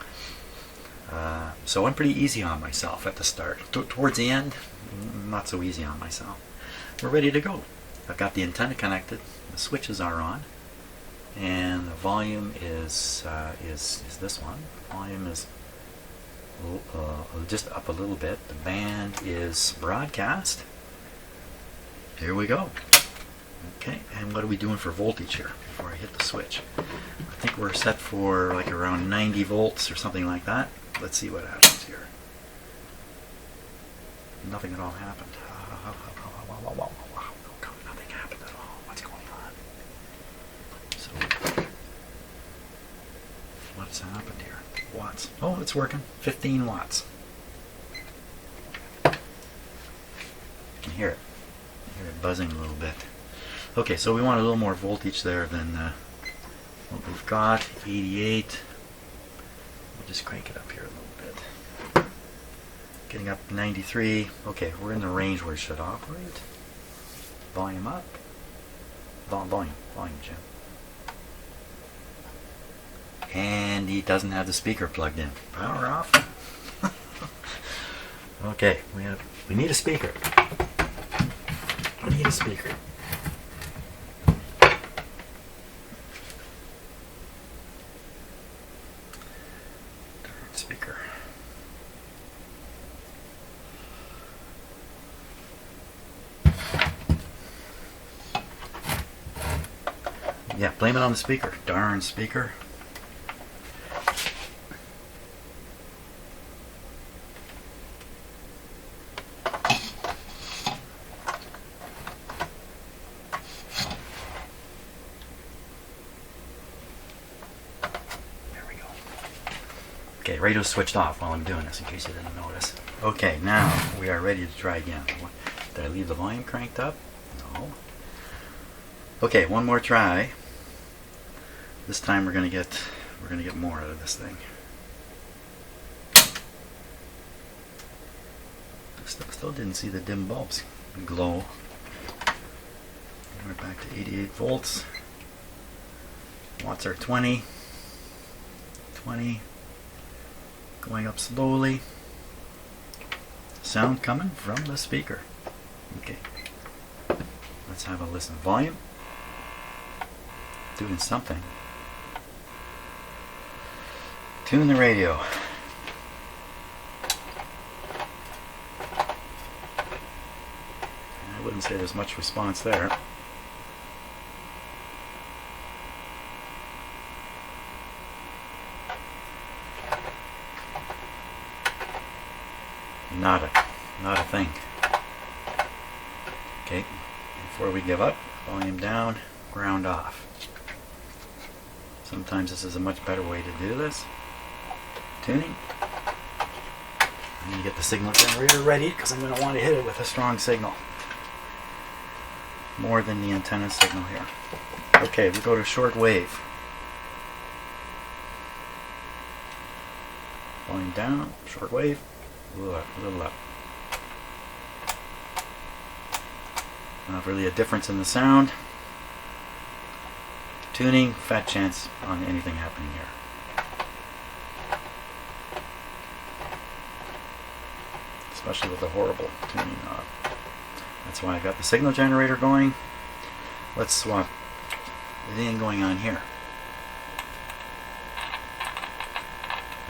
I'm pretty easy on myself at the start. Towards the end, not so easy on myself. We're ready to go. I've got the antenna connected. The switches are on, and the volume is this one. Volume is just up a little bit. The band is broadcast. Here we go. Okay, and what are we doing for voltage here before I hit the switch? I think we're set for like around 90 volts or something like that. Let's see what happens here. Nothing at all happened. Nothing happened at all. What's going on? So, what's happened here? Watts. Oh, it's working. 15 watts. You can hear it. You hear it buzzing a little bit. Okay, so we want a little more voltage there than what we've got. 88. We'll just crank it up here a little bit. Getting up 93. Okay, we're in the range where it should operate. Volume up. Volume, Jim. And he doesn't have the speaker plugged in. Power off. Okay, we need a speaker. We need a speaker. Speaker. Yeah, blame it on the speaker. Darn speaker. Okay, radio's switched off while I'm doing this, in case you didn't notice. Okay, now we are ready to try again. Did I leave the volume cranked up? No. Okay, one more try. This time we're gonna get more out of this thing. Still didn't see the dim bulbs glow. We're back to 88 volts. Watts are 20. 20. Going up slowly. Sound coming from the speaker. Okay. Let's have a listen. Volume. Doing something. Tune the radio. I wouldn't say there's much response there. Not a thing. Okay, before we give up, volume down, ground off. Sometimes this is a much better way to do this. Tuning. And you get the signal generator ready, because I'm going to want to hit it with a strong signal. More than the antenna signal here. Okay, we go to short wave. Volume down, short wave. A little up. Not really a difference in the sound. Tuning, fat chance on anything happening here. Especially with a horrible tuning knob. That's why I got the signal generator going. Let's swap. Anything going on here?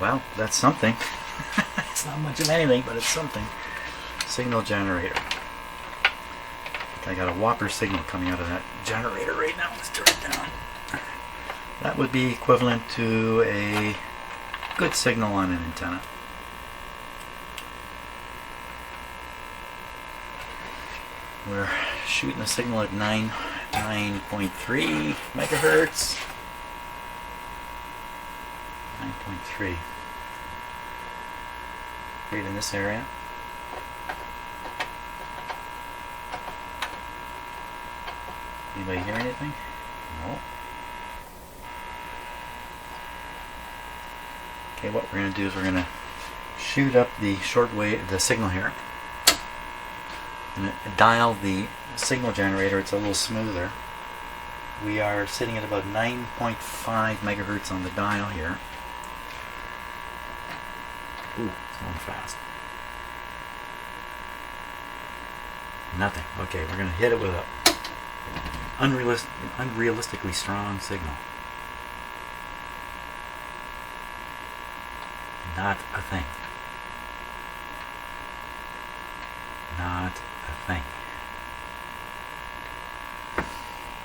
Well, that's something. It's not much of anything, but it's something. Signal generator. I got a whopper signal coming out of that generator right now. Let's turn it down. That would be equivalent to a good signal on an antenna. We're shooting a signal at 9.3 megahertz. 9.3. Right in this area. Anybody hear anything? No. Okay, what we're going to do is we're going to shoot up the shortwave, the signal here. And dial the signal generator. It's a little smoother. We are sitting at about 9.5 megahertz on the dial here. Ooh, it's going fast. Nothing. Okay, we're going to hit it with a unrealistically strong signal. Not a thing. Not a thing.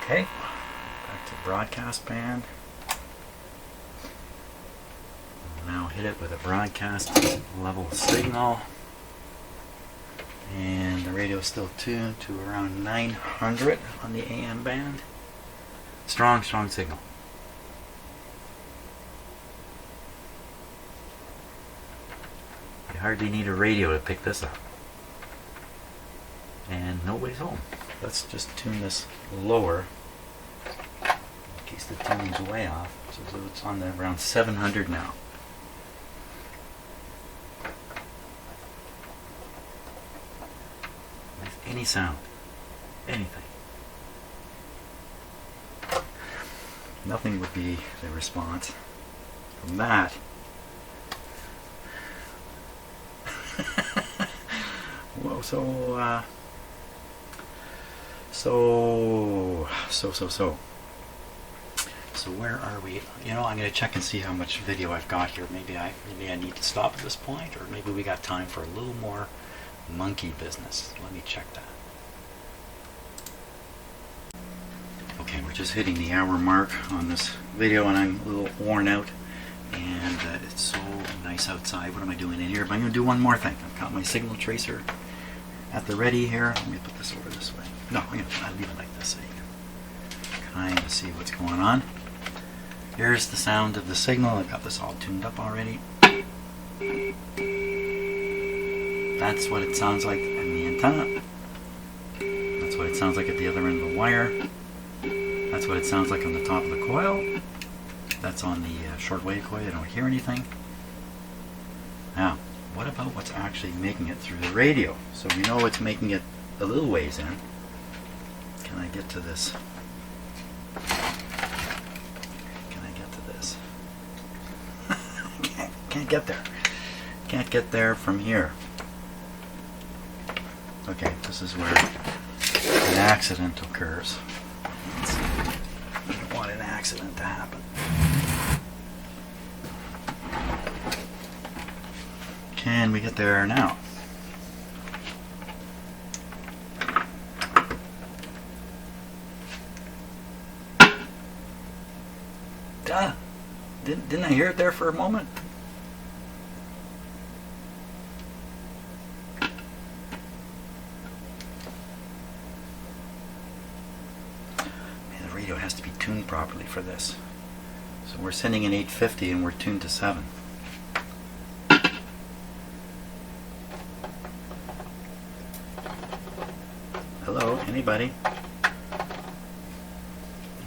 Okay, back to broadcast band. We'll now hit it with a broadcast level signal. And the radio is still tuned to around 900 on the AM band. Strong, strong signal. You hardly need a radio to pick this up. And nobody's home. Let's just tune this lower in case the tuning's way off. So it's on around 700 now. Any sound, anything. Nothing would be the response from that. Whoa, so where are we? You know, I'm going to check and see how much video I've got here. Maybe I need to stop at this point, or maybe we got time for a little more monkey business. Let me check that. Okay, we're just hitting the hour mark on this video and I'm a little worn out, and it's so nice outside. What am I doing in here? But I'm going to do one more thing. I've got my signal tracer at the ready here. Let me put this over this way. No, I'm going to leave it like this so you can kind of see what's going on. Here's the sound of the signal. I've got this all tuned up already. That's what it sounds like in the antenna. That's what it sounds like at the other end of the wire. That's what it sounds like on the top of the coil. That's on the shortwave coil. I don't hear anything. Now, what about what's actually making it through the radio? So we know it's making it a little ways in. Can I get to this? Can I get to this? Can't get there. Can't get there from here. Okay, this is where an accident occurs. I don't want an accident to happen. Can we get there now? Duh! Didn't I hear it there for a moment? The radio has to be tuned properly for this. So we're sending an 850 and we're tuned to 7. Hello, anybody?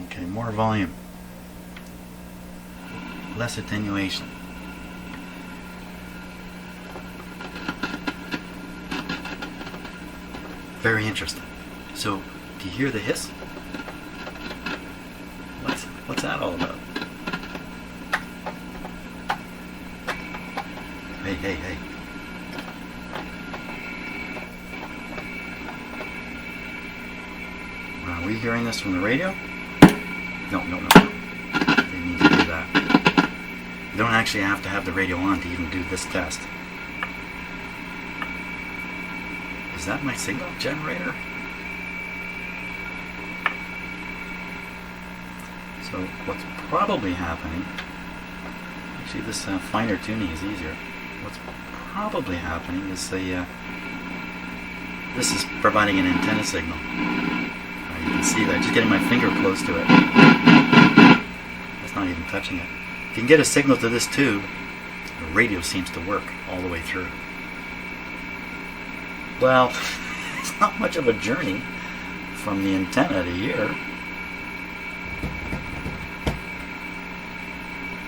Okay, more volume. Less attenuation. Very interesting. So Do you hear the hiss? What's that all about? Hey. Are we hearing this from the radio? No. They need to do that. You don't actually have to have the radio on to even do this test. Is that my signal generator? So what's probably happening, actually this finer tuning is easier. What's probably happening is this is providing an antenna signal. You can see that, just getting my finger close to it. That's not even touching it. If you can get a signal to this tube, the radio seems to work all the way through. Well, it's not much of a journey from the antenna to here.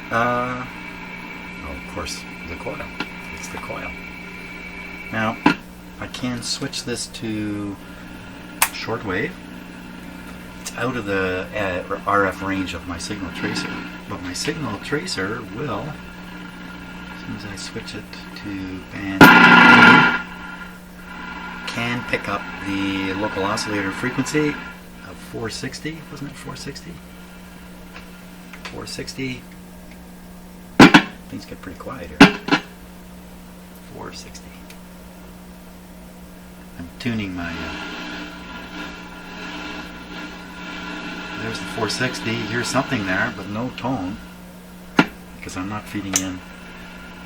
Of course, the coil. It's the coil. Now, I can switch this to shortwave. It's out of the RF range of my signal tracer, but my signal tracer will, as soon as I switch it to band A, can pick up the local oscillator frequency of 460. Wasn't it 460? 460. Things get pretty quiet here. 460. I'm tuning my. There's the 460. Here's something there, but no tone, because I'm not feeding in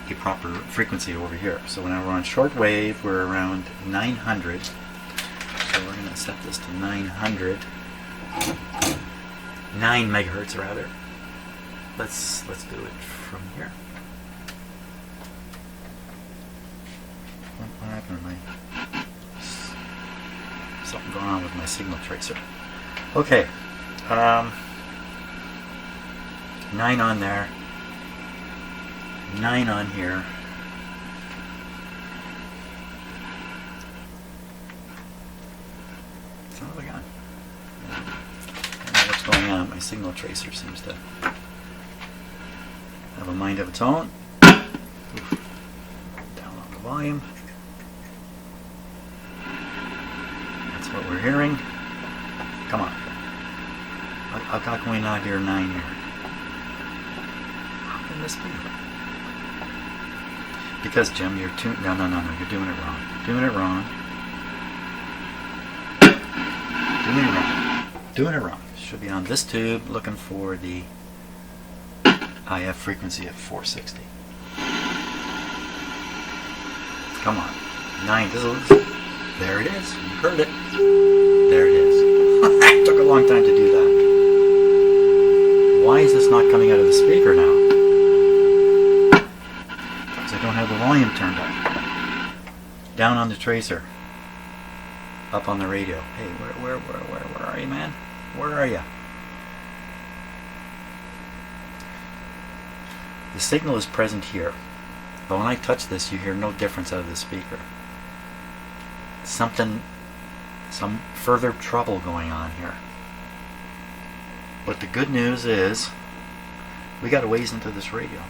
a proper frequency over here. So when we're on shortwave, we're around 900. So we're going to set this to 900. 9 megahertz rather. Let's do it from here. What happened to my something going on with my signal tracer? Okay, 9 on there, 9 on here. Son of a gun. I don't know what's going on. My signal tracer seems to have a mind of its own. Oof. Down on the volume. That's what we're hearing. Come on. I've got going on here 9 here. How can this be? Because Jim, you're tuning. No, you're doing it wrong. Doing it wrong. Doing it wrong. Should be on this tube, looking for the IF frequency of 460. Come on. 9 dB. There it is. You heard it. There it is. It took a long time to do that. Why is this not coming out of the speaker now? Because I don't have the volume turned up. Down on the tracer. Up on the radio. Hey, where are you, man? Where are you? The signal is present here, but when I touch this, you hear no difference out of the speaker. Some further trouble going on here. But the good news is, we got a ways into this radio.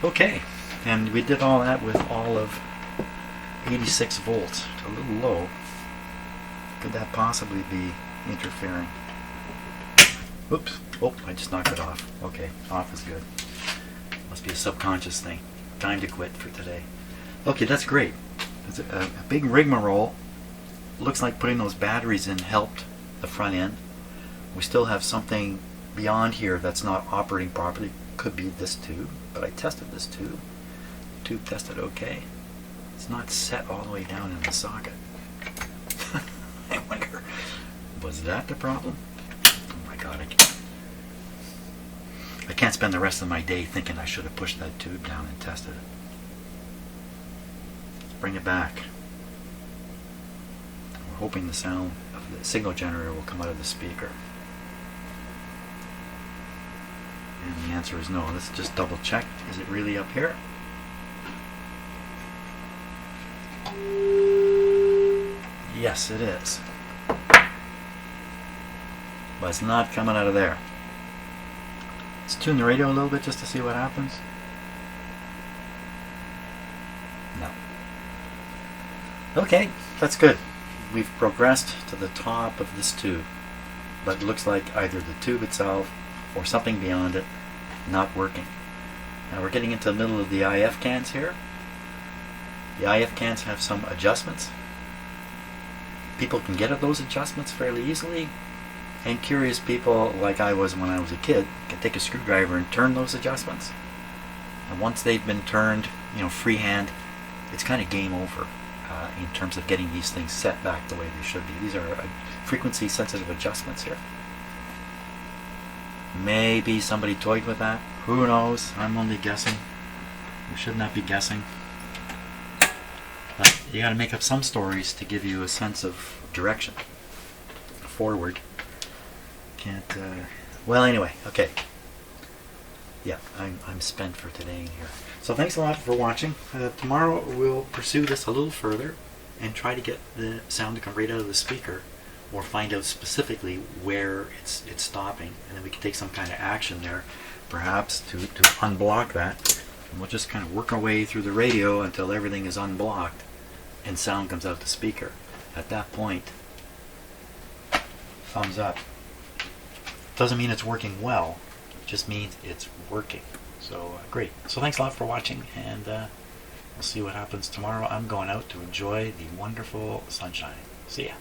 Okay, and we did all that with all of 86 volts. A little low. Could that possibly be interfering? Oops. Oh, I just knocked it off. Okay, off is good. Must be a subconscious thing. Time to quit for today. Okay, that's great. It's a big rigmarole. Looks like putting those batteries in helped the front end. We still have something beyond here that's not operating properly. Could be this tube, but I tested this tube. The tube tested okay. It's not set all the way down in the socket. I wonder, was that the problem? Oh my God, I can't spend the rest of my day thinking I should have pushed that tube down and tested it. Bring it back. We're hoping the sound of the signal generator will come out of the speaker. And the answer is no. Let's just double check. Is it really up here? Yes, it is. But it's not coming out of there. Let's tune the radio a little bit just to see what happens. No. Okay, that's good. We've progressed to the top of this tube. But it looks like either the tube itself or something beyond it not working. Now we're getting into the middle of the IF cans here. The IF cans have some adjustments. People can get at those adjustments fairly easily, and curious people like I was when I was a kid can take a screwdriver and turn those adjustments. And once they've been turned, freehand, it's kind of game over in terms of getting these things set back the way they should be. These are frequency sensitive adjustments here. Maybe somebody toyed with that. Who knows? I'm only guessing. We should not be guessing. But you got to make up some stories to give you a sense of direction forward. Can't. Well, anyway, okay. Yeah, I'm spent for today in here. So thanks a lot for watching. Tomorrow we'll pursue this a little further and try to get the sound to come right out of the speaker, or find out specifically where it's stopping, and then we can take some kind of action there, perhaps to unblock that. And we'll just kind of work our way through the radio until everything is unblocked and sound comes out the speaker. At that point, thumbs up. Doesn't mean it's working well, it just means it's working. So great. So thanks a lot for watching, and we'll see what happens tomorrow. I'm going out to enjoy the wonderful sunshine. See ya.